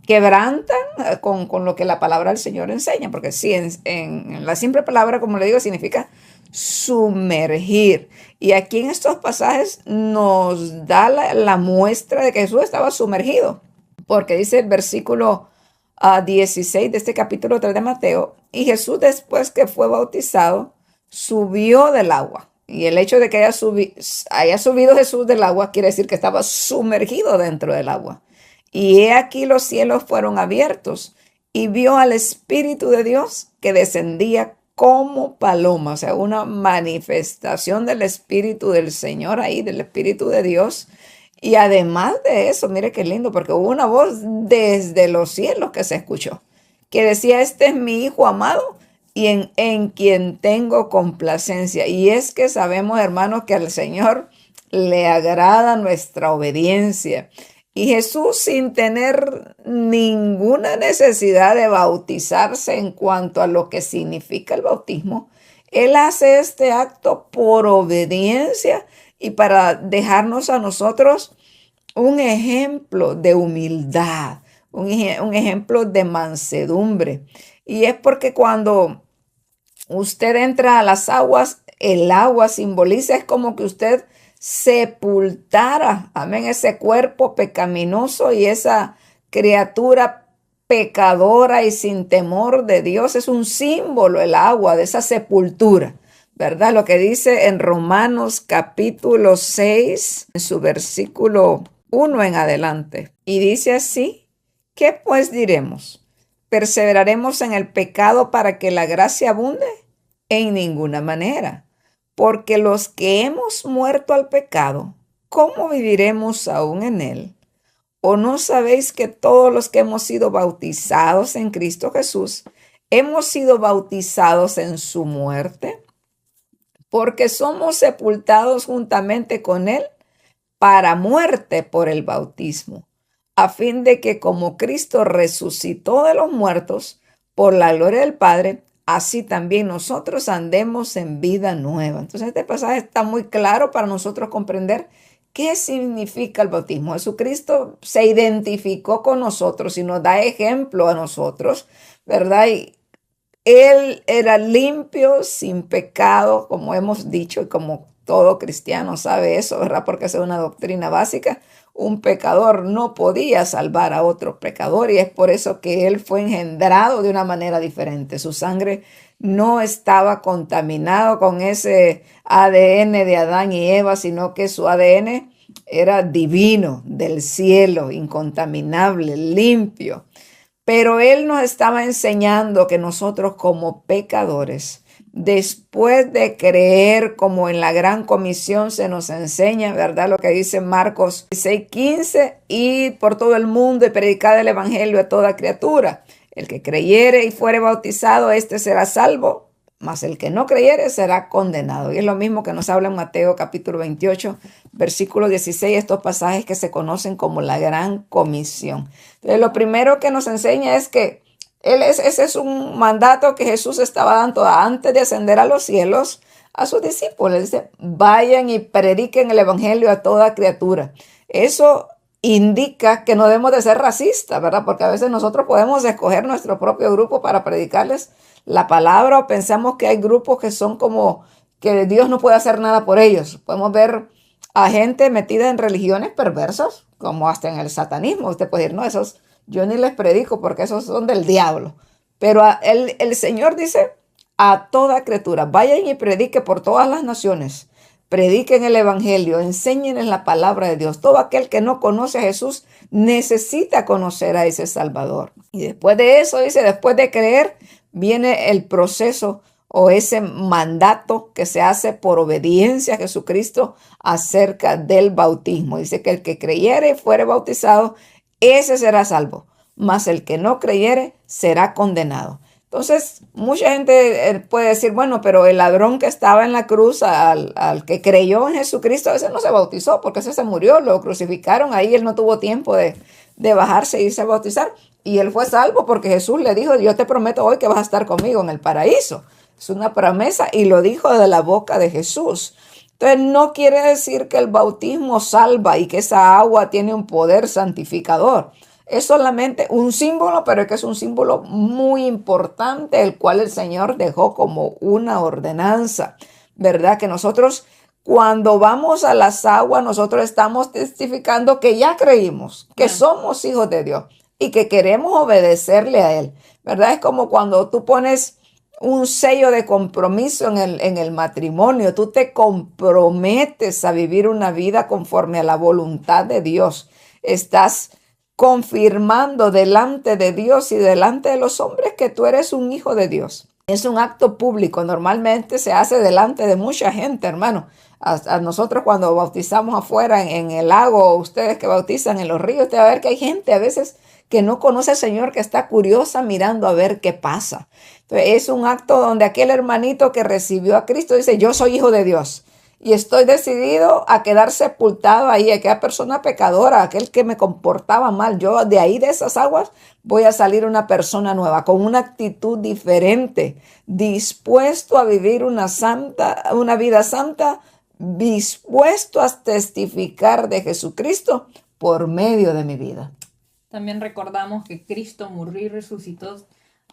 quebrantan con lo que la palabra del Señor enseña, porque sí, en la simple palabra, como le digo, significa sumergir. Y aquí en estos pasajes nos da la muestra de que Jesús estaba sumergido, porque dice el versículo 16 de este capítulo 3 de Mateo, y Jesús, después que fue bautizado, subió del agua. Y el hecho de que haya subido Jesús del agua quiere decir que estaba sumergido dentro del agua. Y he aquí los cielos fueron abiertos y vio al Espíritu de Dios que descendía como paloma, o sea, una manifestación del Espíritu del Señor ahí, del Espíritu de Dios. Y además de eso, mire qué lindo, porque hubo una voz desde los cielos que se escuchó, que decía: este es mi Hijo amado y en quien tengo complacencia. Y es que sabemos, hermanos, que al Señor le agrada nuestra obediencia. Y Jesús, sin tener ninguna necesidad de bautizarse en cuanto a lo que significa el bautismo, Él hace este acto por obediencia y para dejarnos a nosotros un ejemplo de humildad, un ejemplo de mansedumbre. Y es porque cuando usted entra a las aguas, el agua simboliza, es como que usted sepultara, amén, ese cuerpo pecaminoso y esa criatura pecadora y sin temor de Dios. Es un símbolo el agua de esa sepultura, ¿verdad? Lo que dice en Romanos capítulo 6, en su versículo 1 en adelante. Y dice así: ¿qué pues diremos? ¿Perseveraremos en el pecado para que la gracia abunde? En ninguna manera. Porque los que hemos muerto al pecado, ¿cómo viviremos aún en él? ¿O no sabéis que todos los que hemos sido bautizados en Cristo Jesús, hemos sido bautizados en su muerte? Porque somos sepultados juntamente con él para muerte por el bautismo, a fin de que como Cristo resucitó de los muertos por la gloria del Padre, así también nosotros andemos en vida nueva. Entonces este pasaje está muy claro para nosotros comprender qué significa el bautismo. Jesucristo se identificó con nosotros y nos da ejemplo a nosotros, ¿verdad? Y Él era limpio, sin pecado, como hemos dicho y como todo cristiano sabe eso, ¿verdad? Porque es una doctrina básica. Un pecador no podía salvar a otro pecador y es por eso que él fue engendrado de una manera diferente. Su sangre no estaba contaminado con ese ADN de Adán y Eva, sino que su ADN era divino, del cielo, incontaminable, limpio. Pero él nos estaba enseñando que nosotros como pecadores, después de creer, como en la gran comisión se nos enseña, ¿verdad? Lo que dice Marcos 6:15, ir por todo el mundo y predicar el evangelio a toda criatura. El que creyere y fuere bautizado, este será salvo, mas el que no creyere será condenado. Y es lo mismo que nos habla en Mateo capítulo 28, versículo 16, estos pasajes que se conocen como la gran comisión. Entonces, lo primero que nos enseña es que ese es un mandato que Jesús estaba dando antes de ascender a los cielos a sus discípulos. Dice: vayan y prediquen el evangelio a toda criatura. Eso indica que no debemos de ser racistas, ¿verdad? Porque a veces nosotros podemos escoger nuestro propio grupo para predicarles la palabra, o pensamos que hay grupos que son como que Dios no puede hacer nada por ellos. Podemos ver a gente metida en religiones perversas, como hasta en el satanismo. Usted puede decir: no, esos yo ni les predico porque esos son del diablo. Pero el Señor dice a toda criatura: vayan y prediquen por todas las naciones. Prediquen el evangelio, enséñenles la palabra de Dios. Todo aquel que no conoce a Jesús necesita conocer a ese Salvador. Y después de eso, dice, después de creer, viene el proceso o ese mandato que se hace por obediencia a Jesucristo acerca del bautismo. Dice que el que creyere y fuere bautizado, ese será salvo, mas el que no creyere será condenado. Entonces, mucha gente puede decir: bueno, pero el ladrón que estaba en la cruz, al que creyó en Jesucristo, ese no se bautizó porque ese se murió, lo crucificaron, ahí él no tuvo tiempo de bajarse e irse a bautizar, y él fue salvo porque Jesús le dijo: yo te prometo hoy que vas a estar conmigo en el paraíso. Es una promesa y lo dijo de la boca de Jesús. Entonces, no quiere decir que el bautismo salva y que esa agua tiene un poder santificador. Es solamente un símbolo, pero es que es un símbolo muy importante, el cual el Señor dejó como una ordenanza, ¿verdad? Que nosotros cuando vamos a las aguas, nosotros estamos testificando que ya creímos, que Amén. somos hijos de Dios y que queremos obedecerle a Él, ¿verdad? Es como cuando tú pones un sello de compromiso en el matrimonio, tú te comprometes a vivir una vida conforme a la voluntad de Dios. Estás confirmando delante de Dios y delante de los hombres que tú eres un hijo de Dios. Es un acto público, normalmente se hace delante de mucha gente, hermano. A nosotros cuando bautizamos afuera en el lago, ustedes que bautizan en los ríos, te va a ver que hay gente a veces que no conoce al Señor, que está curiosa mirando a ver qué pasa. Entonces, es un acto donde aquel hermanito que recibió a Cristo dice, yo soy hijo de Dios y estoy decidido a quedar sepultado ahí, aquella persona pecadora, aquel que me comportaba mal. Yo de ahí, de esas aguas, voy a salir una persona nueva, con una actitud diferente, dispuesto a vivir una vida santa, dispuesto a testificar de Jesucristo por medio de mi vida. También recordamos que Cristo murió y resucitó.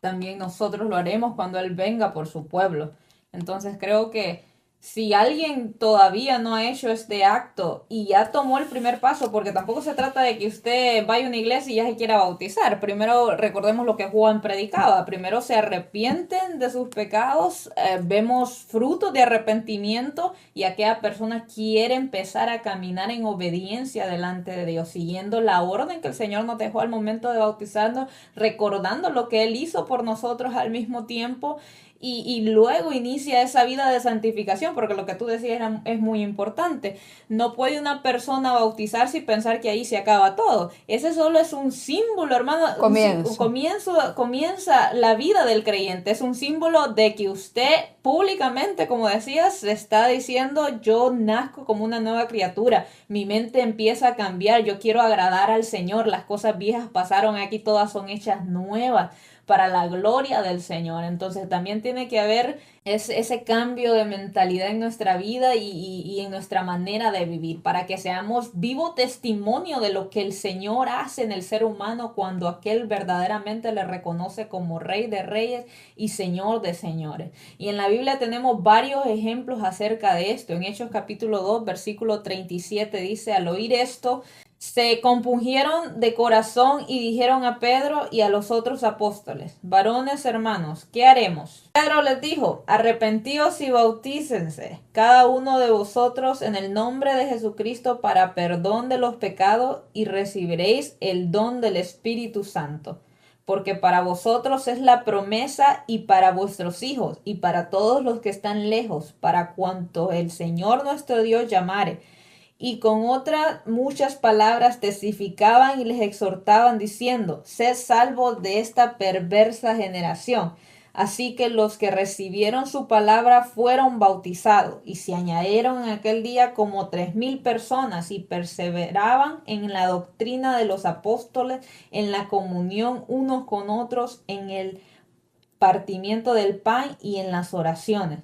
También nosotros lo haremos cuando Él venga por su pueblo. Entonces creo que si alguien todavía no ha hecho este acto y ya tomó el primer paso, porque tampoco se trata de que usted vaya a una iglesia y ya se quiera bautizar. Primero recordemos lo que Juan predicaba. Primero se arrepienten de sus pecados, vemos frutos de arrepentimiento y aquella persona quiere empezar a caminar en obediencia delante de Dios, siguiendo la orden que el Señor nos dejó al momento de bautizarnos, recordando lo que Él hizo por nosotros al mismo tiempo. Y luego inicia esa vida de santificación, porque lo que tú decías es muy importante. No puede una persona bautizarse y pensar que ahí se acaba todo. Ese solo es un símbolo, hermano. Comienza la vida del creyente. Es un símbolo de que usted públicamente, como decías, está diciendo, yo nazco como una nueva criatura. Mi mente empieza a cambiar. Yo quiero agradar al Señor. Las cosas viejas pasaron, aquí todas son hechas nuevas para la gloria del Señor. Entonces también tiene que haber ese cambio de mentalidad en nuestra vida y en nuestra manera de vivir, para que seamos vivo testimonio de lo que el Señor hace en el ser humano cuando aquel verdaderamente le reconoce como Rey de Reyes y Señor de Señores. Y en la Biblia tenemos varios ejemplos acerca de esto. En Hechos capítulo 2, versículo 37 dice, al oír esto, se compungieron de corazón y dijeron a Pedro y a los otros apóstoles, varones hermanos, ¿qué haremos? Pedro les dijo, arrepentíos y bautícense, cada uno de vosotros en el nombre de Jesucristo para perdón de los pecados y recibiréis el don del Espíritu Santo. Porque para vosotros es la promesa y para vuestros hijos y para todos los que están lejos, para cuanto el Señor nuestro Dios llamare. Y con otras muchas palabras testificaban y les exhortaban diciendo, sed salvos de esta perversa generación. Así que los que recibieron su palabra fueron bautizados y se añadieron en aquel día como 3,000 personas y perseveraban en la doctrina de los apóstoles, en la comunión unos con otros, en el partimiento del pan y en las oraciones.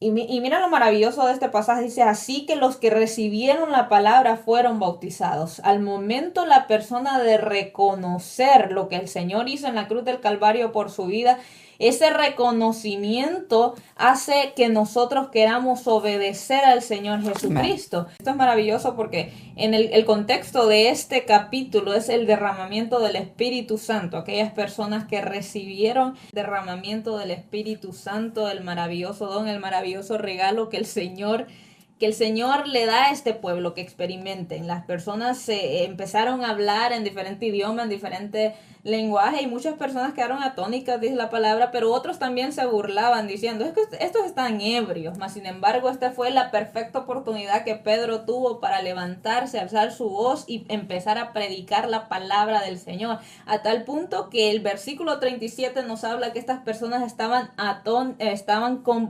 Y mira lo maravilloso de este pasaje, dice, así que los que recibieron la palabra fueron bautizados. Al momento la persona de reconocer lo que el Señor hizo en la cruz del Calvario por su vida, ese reconocimiento hace que nosotros queramos obedecer al Señor Jesucristo. Amén. Esto es maravilloso porque en el contexto de este capítulo es el derramamiento del Espíritu Santo. Aquellas personas que recibieron derramamiento del Espíritu Santo, el maravilloso don, el maravilloso regalo que el Señor le da a este pueblo que experimenten. Las personas empezaron a hablar en diferente idioma, en diferente lenguaje, y muchas personas quedaron atónicas, dice la palabra, pero otros también se burlaban diciendo, es que estos están ebrios. Mas sin embargo, esta fue la perfecta oportunidad que Pedro tuvo para levantarse, alzar su voz y empezar a predicar la palabra del Señor, a tal punto que el versículo 37 nos habla que estas personas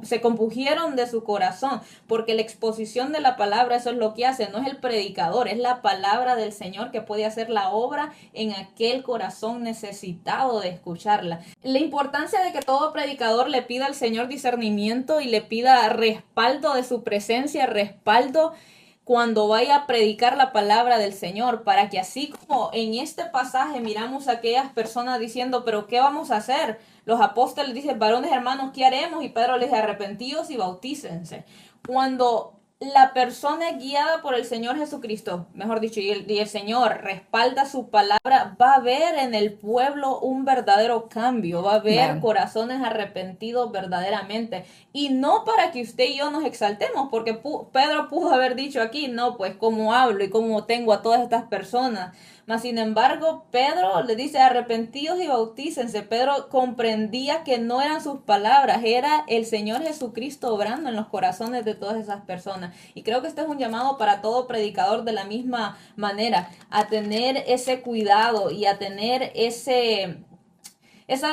se compungieron de su corazón, porque la exposición de la palabra, eso es lo que hace, no es el predicador, es la palabra del Señor que puede hacer la obra en aquel corazón necesitado de escucharla. La importancia de que todo predicador le pida al Señor discernimiento y le pida respaldo de su presencia, respaldo cuando vaya a predicar la palabra del Señor, para que así como en este pasaje miramos a aquellas personas diciendo, pero ¿qué vamos a hacer? Los apóstoles dicen, varones hermanos, ¿qué haremos? Y Pedro les dice, arrepentíos y bautícense. Cuando la persona es guiada por el Señor Jesucristo, mejor dicho, y el Señor respalda su palabra, va a haber en el pueblo un verdadero cambio, va a haber Amén. corazones arrepentidos verdaderamente. Y no para que usted y yo nos exaltemos, porque Pedro pudo haber dicho aquí, no, pues cómo hablo y cómo tengo a todas estas personas. Mas sin embargo, Pedro le dice, arrepentidos y bautícense. Pedro comprendía que no eran sus palabras, era el Señor Jesucristo obrando en los corazones de todas esas personas. Y creo que este es un llamado para todo predicador de la misma manera, a tener ese cuidado y a tener esa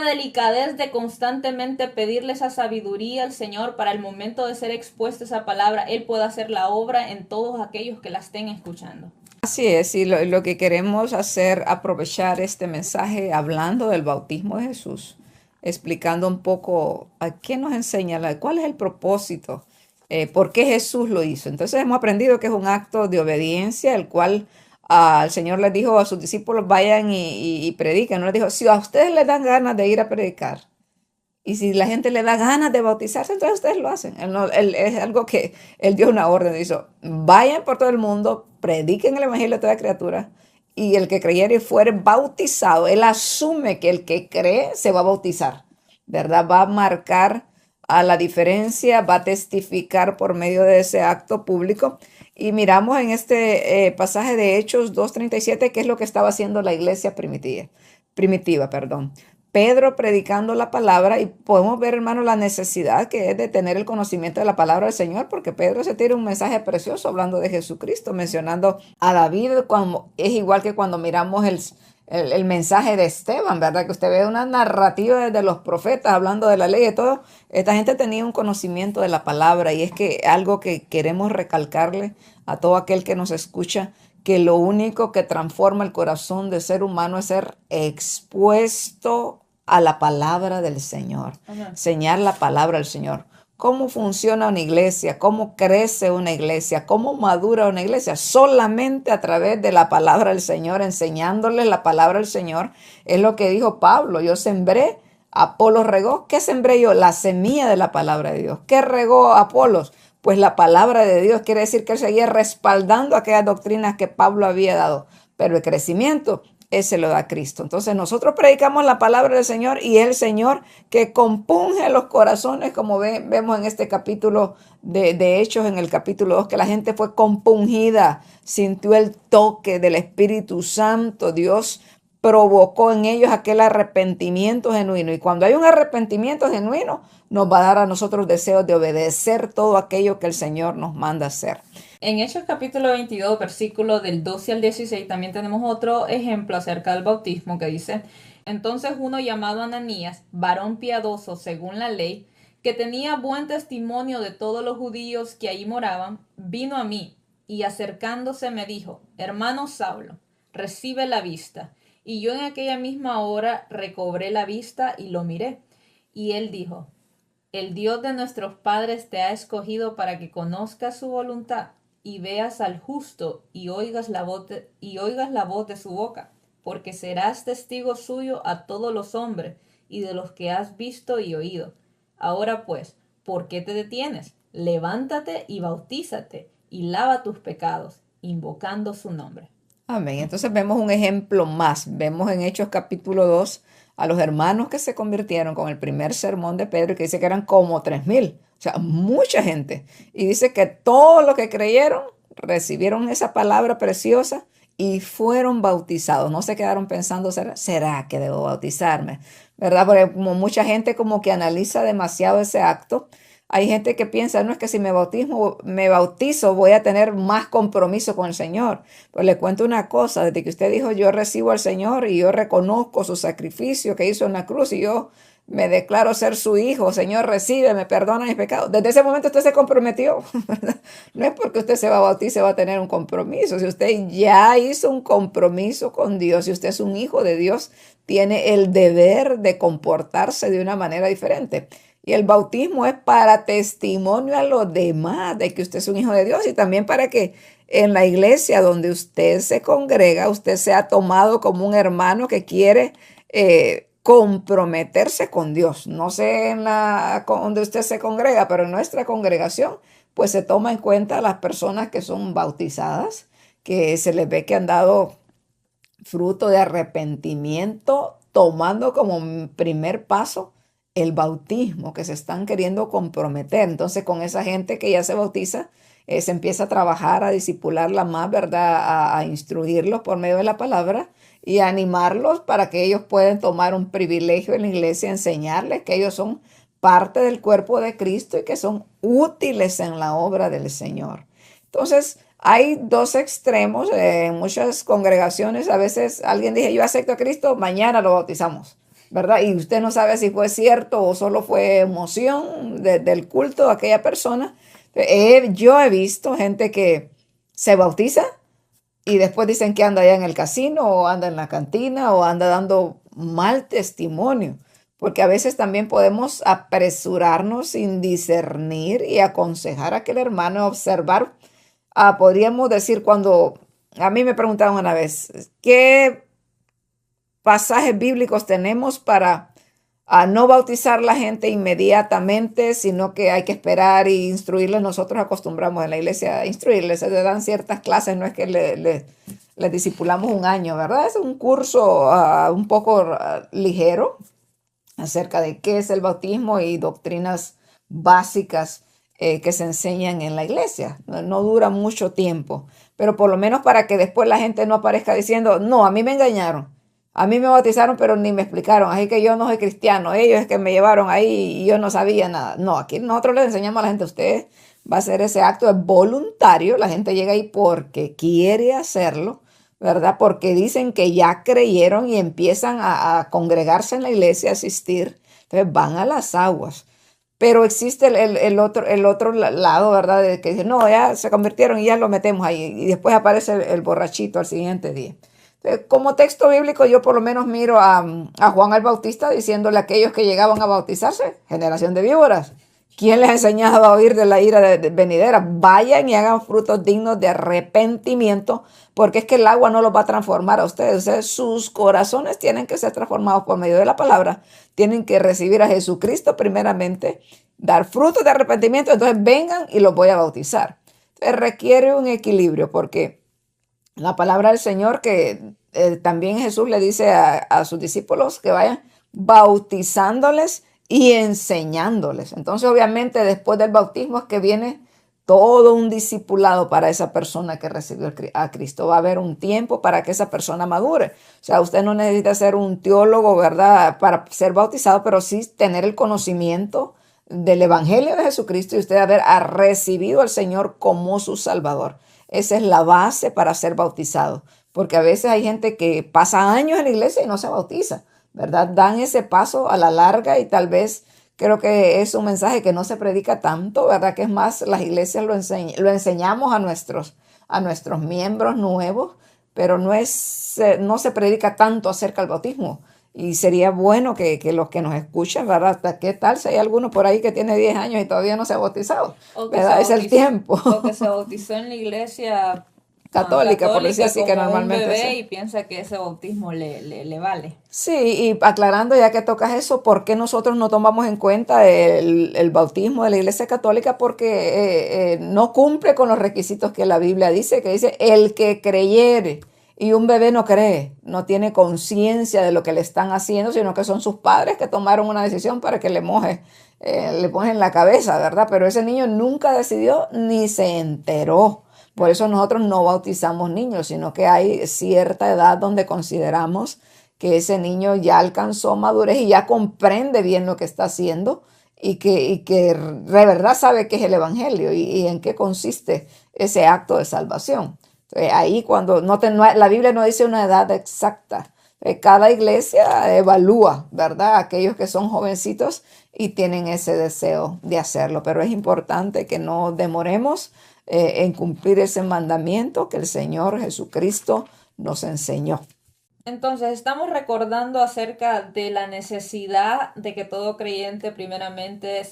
delicadez de constantemente pedirle esa sabiduría al Señor para el momento de ser expuesta esa palabra, Él pueda hacer la obra en todos aquellos que la estén escuchando. Así es, y lo que queremos hacer, aprovechar este mensaje hablando del bautismo de Jesús, explicando un poco a qué nos enseña, cuál es el propósito, por qué Jesús lo hizo. Entonces hemos aprendido que es un acto de obediencia, el cual el Señor les dijo a sus discípulos, vayan y prediquen. No les dijo, si a ustedes les dan ganas de ir a predicar, y si la gente le da ganas de bautizarse, entonces ustedes lo hacen. Es algo que Él dio una orden. Dijo, vayan por todo el mundo, prediquen el evangelio a toda criatura. Y el que creyere y fuere bautizado, Él asume que el que cree se va a bautizar, ¿verdad? Va a marcar a la diferencia, va a testificar por medio de ese acto público. Y miramos en este pasaje de Hechos 2:37, qué es lo que estaba haciendo la iglesia primitiva, perdón. Pedro predicando la palabra, y podemos ver, hermano, la necesidad que es de tener el conocimiento de la palabra del Señor, porque Pedro se tira un mensaje precioso hablando de Jesucristo, mencionando a David, es igual que cuando miramos el mensaje de Esteban, ¿verdad? Que usted ve una narrativa desde los profetas hablando de la ley y todo. Esta gente tenía un conocimiento de la palabra, y es que algo que queremos recalcarle a todo aquel que nos escucha, que lo único que transforma el corazón del ser humano es ser expuesto a la palabra del Señor, enseñar la palabra del Señor. ¿Cómo funciona una iglesia? ¿Cómo crece una iglesia? ¿Cómo madura una iglesia? Solamente a través de la palabra del Señor, enseñándoles la palabra del Señor. Es lo que dijo Pablo, yo sembré, Apolos regó. ¿Qué sembré yo? La semilla de la palabra de Dios. ¿Qué regó Apolos? Pues la palabra de Dios. Quiere decir que él seguía respaldando aquellas doctrinas que Pablo había dado. Pero el crecimiento, ese lo da Cristo. Entonces nosotros predicamos la palabra del Señor, y el Señor que compunge los corazones, como vemos en este capítulo de Hechos, en el capítulo 2, que la gente fue compungida, sintió el toque del Espíritu Santo. Dios provocó en ellos aquel arrepentimiento genuino, y cuando hay un arrepentimiento genuino, nos va a dar a nosotros deseos de obedecer todo aquello que el Señor nos manda hacer. En Hechos capítulo 22, versículos del 12 al 16, también tenemos otro ejemplo acerca del bautismo que dice: entonces uno llamado Ananías, varón piadoso según la ley, que tenía buen testimonio de todos los judíos que allí moraban, vino a mí, y acercándose me dijo: hermano Saulo, recibe la vista. Y yo en aquella misma hora recobré la vista y lo miré. Y él dijo: el Dios de nuestros padres te ha escogido para que conozcas su voluntad y veas al justo y oigas la voz de su boca, porque serás testigo suyo a todos los hombres y de los que has visto y oído. Ahora pues, ¿por qué te detienes? Levántate y bautízate y lava tus pecados, invocando su nombre. Amén. Entonces vemos un ejemplo más. Vemos en Hechos capítulo 2 a los hermanos que se convirtieron con el primer sermón de Pedro, que dice que eran como 3,000. O sea, mucha gente. Y dice que todos los que creyeron recibieron esa palabra preciosa y fueron bautizados. No se quedaron pensando, ¿será que debo bautizarme? ¿Verdad? Porque como mucha gente como que analiza demasiado ese acto. Hay gente que piensa, no, es que si me bautizo voy a tener más compromiso con el Señor. Pues le cuento una cosa: desde que usted dijo yo recibo al Señor y yo reconozco su sacrificio que hizo en la cruz y yo me declaro ser su hijo, Señor, recíbeme, perdona mis pecados. Desde ese momento usted se comprometió, ¿verdad? No es porque usted se va a bautizar, va a tener un compromiso. Si usted ya hizo un compromiso con Dios, si usted es un hijo de Dios, tiene el deber de comportarse de una manera diferente. Y el bautismo es para testimonio a los demás de que usted es un hijo de Dios y también para que en la iglesia donde usted se congrega, usted sea tomado como un hermano que quiere comprometerse con Dios. No sé donde usted se congrega, pero en nuestra congregación, pues se toma en cuenta a las personas que son bautizadas, que se les ve que han dado fruto de arrepentimiento, tomando como primer paso el bautismo, que se están queriendo comprometer. Entonces, con esa gente que ya se bautiza, se empieza a trabajar, a discipularla más, ¿verdad? A instruirlos por medio de la palabra y a animarlos para que ellos puedan tomar un privilegio en la iglesia, enseñarles que ellos son parte del cuerpo de Cristo y que son útiles en la obra del Señor. Entonces, hay dos extremos. En muchas congregaciones, a veces alguien dice, yo acepto a Cristo, mañana lo bautizamos, ¿verdad? Y usted no sabe si fue cierto o solo fue emoción del culto de aquella persona. Yo he visto gente que se bautiza y después dicen que anda allá en el casino o anda en la cantina o anda dando mal testimonio, porque a veces también podemos apresurarnos sin discernir y aconsejar a aquel hermano, observar. Podríamos decir, cuando a mí me preguntaron una vez, ¿qué pasajes bíblicos tenemos para no bautizar la gente inmediatamente, sino que hay que esperar y instruirles? Nosotros acostumbramos en la iglesia a instruirles, se les dan ciertas clases, no es que les discipulamos un año, ¿verdad? Es un curso un poco ligero acerca de qué es el bautismo y doctrinas básicas que se enseñan en la iglesia. No dura mucho tiempo, pero por lo menos para que después la gente no aparezca diciendo, no, a mí me engañaron, a mí me bautizaron, pero ni me explicaron, así que yo no soy cristiano, ellos es que me llevaron ahí y yo no sabía nada. No, aquí nosotros les enseñamos a la gente, usted va a hacer ese acto, es voluntario, la gente llega ahí porque quiere hacerlo, ¿verdad? Porque dicen que ya creyeron y empiezan a congregarse en la iglesia, a asistir, entonces van a las aguas. Pero existe el otro lado, ¿verdad? De que dicen, no, ya se convirtieron y ya lo metemos ahí. Y después aparece el borrachito al siguiente día. Entonces, como texto bíblico, yo por lo menos miro a Juan el Bautista diciéndole a aquellos que llegaban a bautizarse, generación de víboras. ¿Quién les ha enseñado a oír de la ira venidera? Vayan y hagan frutos dignos de arrepentimiento, porque es que el agua no los va a transformar a ustedes. O sea, sus corazones tienen que ser transformados por medio de la palabra. Tienen que recibir a Jesucristo primeramente, dar frutos de arrepentimiento, entonces vengan y los voy a bautizar. Entonces requiere un equilibrio, porque la palabra del Señor, que también Jesús le dice a sus discípulos que vayan bautizándoles y enseñándoles. Entonces, obviamente, después del bautismo es que viene todo un discipulado para esa persona que recibió a Cristo. Va a haber un tiempo para que esa persona madure. O sea, usted no necesita ser un teólogo, ¿verdad?, para ser bautizado, pero sí tener el conocimiento del Evangelio de Jesucristo y usted haber recibido al Señor como su Salvador. Esa es la base para ser bautizado, porque a veces hay gente que pasa años en la iglesia y no se bautiza, ¿verdad? Dan ese paso a la larga y tal vez creo que es un mensaje que no se predica tanto, ¿verdad? Que es más, las iglesias lo enseñamos a nuestros miembros nuevos, pero no se predica tanto acerca del bautismo. Y sería bueno que los que nos escuchan, ¿verdad? ¿Qué tal si hay alguno por ahí que tiene 10 años y todavía no se ha bautizado? ¿Verdad? Es el tiempo. O que se bautizó en la iglesia católica, por decir así, que normalmente un bebé y piensa que ese bautismo le vale. Sí, y aclarando ya que tocas eso, ¿por qué nosotros no tomamos en cuenta el bautismo de la iglesia católica? Porque no cumple con los requisitos que la Biblia dice, que dice, el que creyere. Y un bebé no cree, no tiene conciencia de lo que le están haciendo, sino que son sus padres que tomaron una decisión para que le mojen la cabeza, ¿verdad? Pero ese niño nunca decidió ni se enteró. Por eso nosotros no bautizamos niños, sino que hay cierta edad donde consideramos que ese niño ya alcanzó madurez y ya comprende bien lo que está haciendo y que de verdad sabe qué es el Evangelio y en qué consiste ese acto de salvación. Entonces, ahí cuando la Biblia no dice una edad exacta. Cada iglesia evalúa, ¿verdad?, aquellos que son jovencitos y tienen ese deseo de hacerlo. Pero es importante que no demoremos en cumplir ese mandamiento que el Señor Jesucristo nos enseñó. Entonces, estamos recordando acerca de la necesidad de que todo creyente primeramente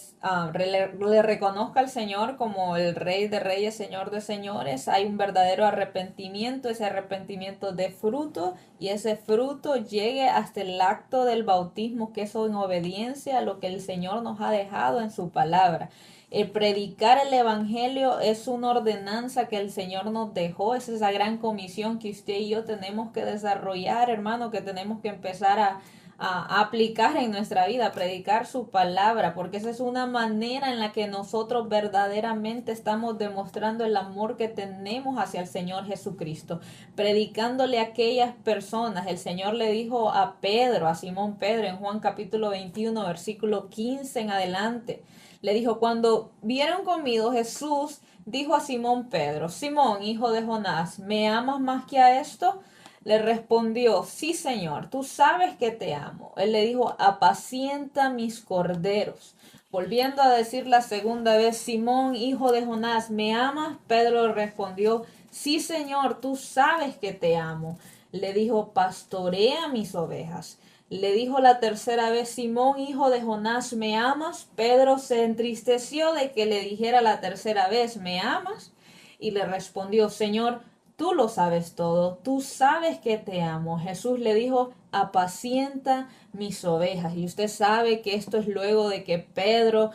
le reconozca al Señor como el Rey de Reyes, Señor de Señores. Hay un verdadero arrepentimiento, ese arrepentimiento de fruto, y ese fruto llegue hasta el acto del bautismo, que es en obediencia a lo que el Señor nos ha dejado en su palabra. El predicar el evangelio es una ordenanza que el Señor nos dejó, es esa gran comisión que usted y yo tenemos que desarrollar, hermano, que tenemos que empezar a aplicar en nuestra vida, predicar su palabra, porque esa es una manera en la que nosotros verdaderamente estamos demostrando el amor que tenemos hacia el Señor Jesucristo, predicándole a aquellas personas. El Señor le dijo a Pedro, a Simón Pedro, en Juan capítulo 21, versículo 15 en adelante, le dijo: cuando vieron conmigo, Jesús dijo a Simón Pedro: Simón, hijo de Jonás, ¿me amas más que a esto? Le respondió: sí, Señor, tú sabes que te amo. Él le dijo: apacienta mis corderos. Volviendo a decir la segunda vez: Simón, hijo de Jonás, ¿me amas? Pedro le respondió: sí, Señor, tú sabes que te amo. Le dijo: pastorea mis ovejas. Le dijo la tercera vez: Simón, hijo de Jonás, ¿me amas? Pedro se entristeció de que le dijera la tercera vez: ¿me amas? Y le respondió: Señor, tú lo sabes todo, tú sabes que te amo. Jesús le dijo: apacienta mis ovejas. Y usted sabe que esto es luego de que Pedro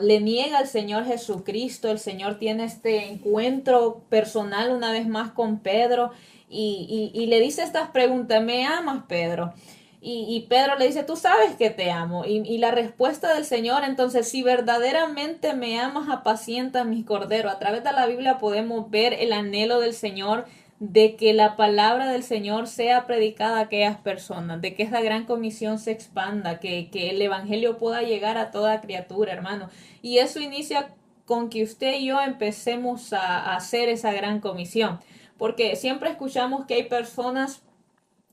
le niega al Señor Jesucristo. El Señor tiene este encuentro personal una vez más con Pedro y le dice estas preguntas: ¿me amas, Pedro? Y Pedro le dice: tú sabes que te amo. Y la respuesta del Señor, entonces: si verdaderamente me amas, apacienta mis corderos. A través de la Biblia podemos ver el anhelo del Señor de que la palabra del Señor sea predicada a aquellas personas, de que esa gran comisión se expanda, que el evangelio pueda llegar a toda criatura, hermano. Y eso inicia con que usted y yo empecemos a hacer esa gran comisión, porque siempre escuchamos que hay personas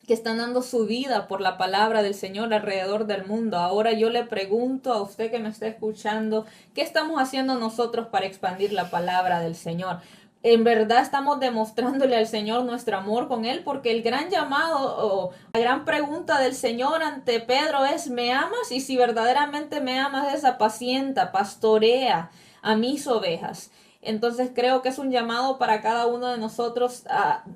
que están dando su vida por la palabra del Señor alrededor del mundo. Ahora yo le pregunto a usted que me está escuchando: ¿qué estamos haciendo nosotros para expandir la palabra del Señor? ¿En verdad estamos demostrándole al Señor nuestro amor con Él? Porque el gran llamado o la gran pregunta del Señor ante Pedro es: ¿me amas? Y si verdaderamente me amas, es: apacienta, pastorea a mis ovejas. Entonces creo que es un llamado para cada uno de nosotros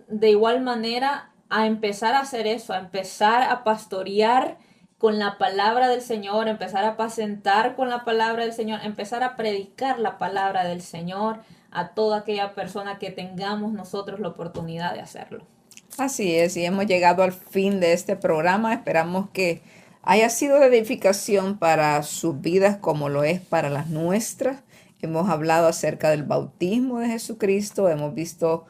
de igual manera a empezar a hacer eso, a empezar a pastorear con la palabra del Señor, empezar a apacentar con la palabra del Señor, empezar a predicar la palabra del Señor a toda aquella persona que tengamos nosotros la oportunidad de hacerlo. Así es, y hemos llegado al fin de este programa. Esperamos que haya sido de edificación para sus vidas como lo es para las nuestras. Hemos hablado acerca del bautismo de Jesucristo, hemos visto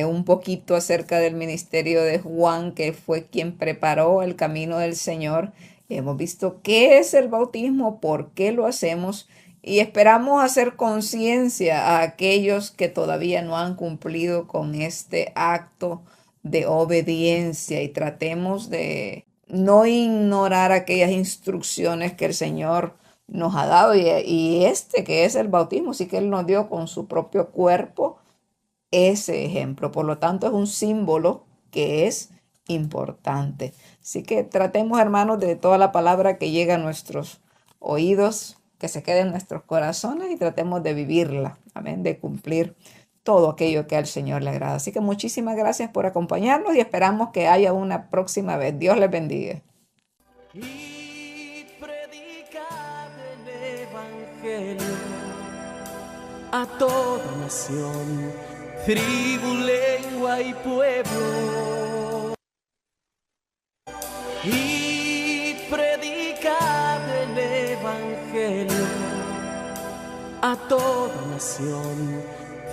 un poquito acerca del ministerio de Juan, que fue quien preparó el camino del Señor. Hemos visto qué es el bautismo, por qué lo hacemos, y esperamos hacer conciencia a aquellos que todavía no han cumplido con este acto de obediencia, y tratemos de no ignorar aquellas instrucciones que el Señor nos ha dado, y este que es el bautismo, sí que Él nos dio con su propio cuerpo ese ejemplo. Por lo tanto, es un símbolo que es importante. Así que tratemos, hermanos, de toda la palabra que llega a nuestros oídos, que se quede en nuestros corazones, y tratemos de vivirla, amén, de cumplir todo aquello que al Señor le agrada. Así que muchísimas gracias por acompañarnos y esperamos que haya una próxima vez. Dios les bendiga. Y predicar el evangelio a toda nación, tribu, lengua y pueblo. Y predicar el evangelio a toda nación,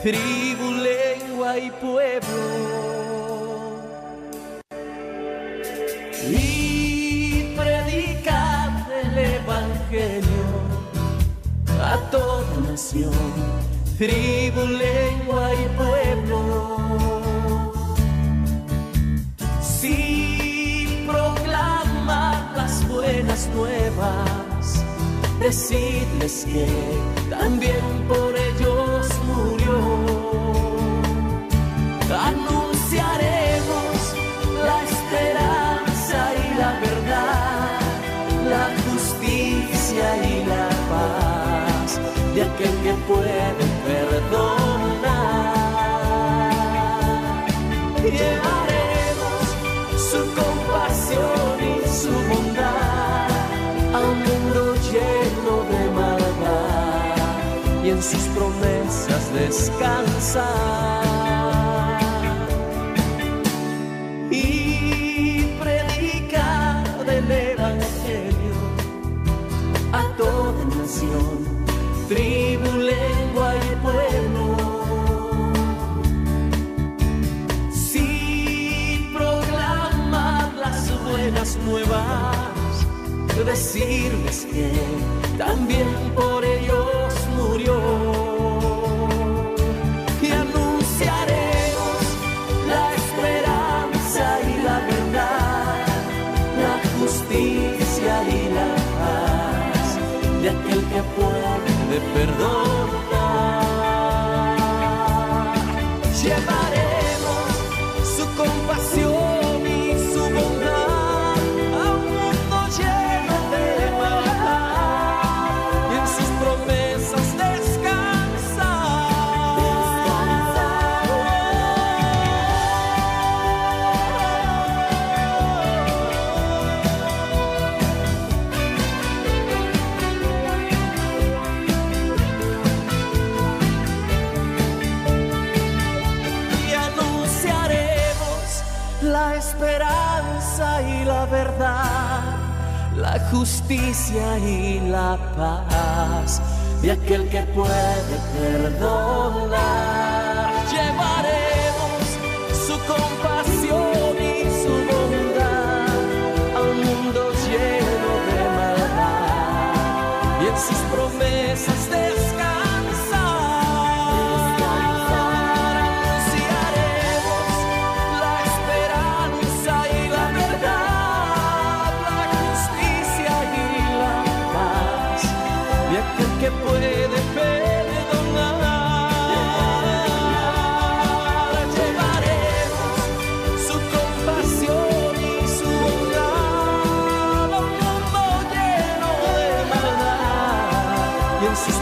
tribu, lengua y pueblo. Y predicar el evangelio a toda nación, tribu, lengua y pueblo. Sí, proclamar las buenas nuevas, decirles que también por ellos murió. Anunciaremos la esperanza y en sus promesas descansar. Y predicar del Evangelio a toda nación, tribu, lengua y pueblo. Sí, proclamar las buenas nuevas, decirles que también por ellos murió. Y anunciaremos la esperanza y la verdad, la justicia y la paz de aquel que puede perdonar. Llevaremos su compasión y su bondad a un mundo lleno de maldad y en sus promesas la esperanza y la verdad, la justicia y la paz de aquel que puede perdonar. Llevaremos su compasión y su bondad a un mundo lleno de maldad y en sus promesas descansar. Que puede perdonar. Llevaremos su compasión y su bondad a un mundo lleno de maldad y en sus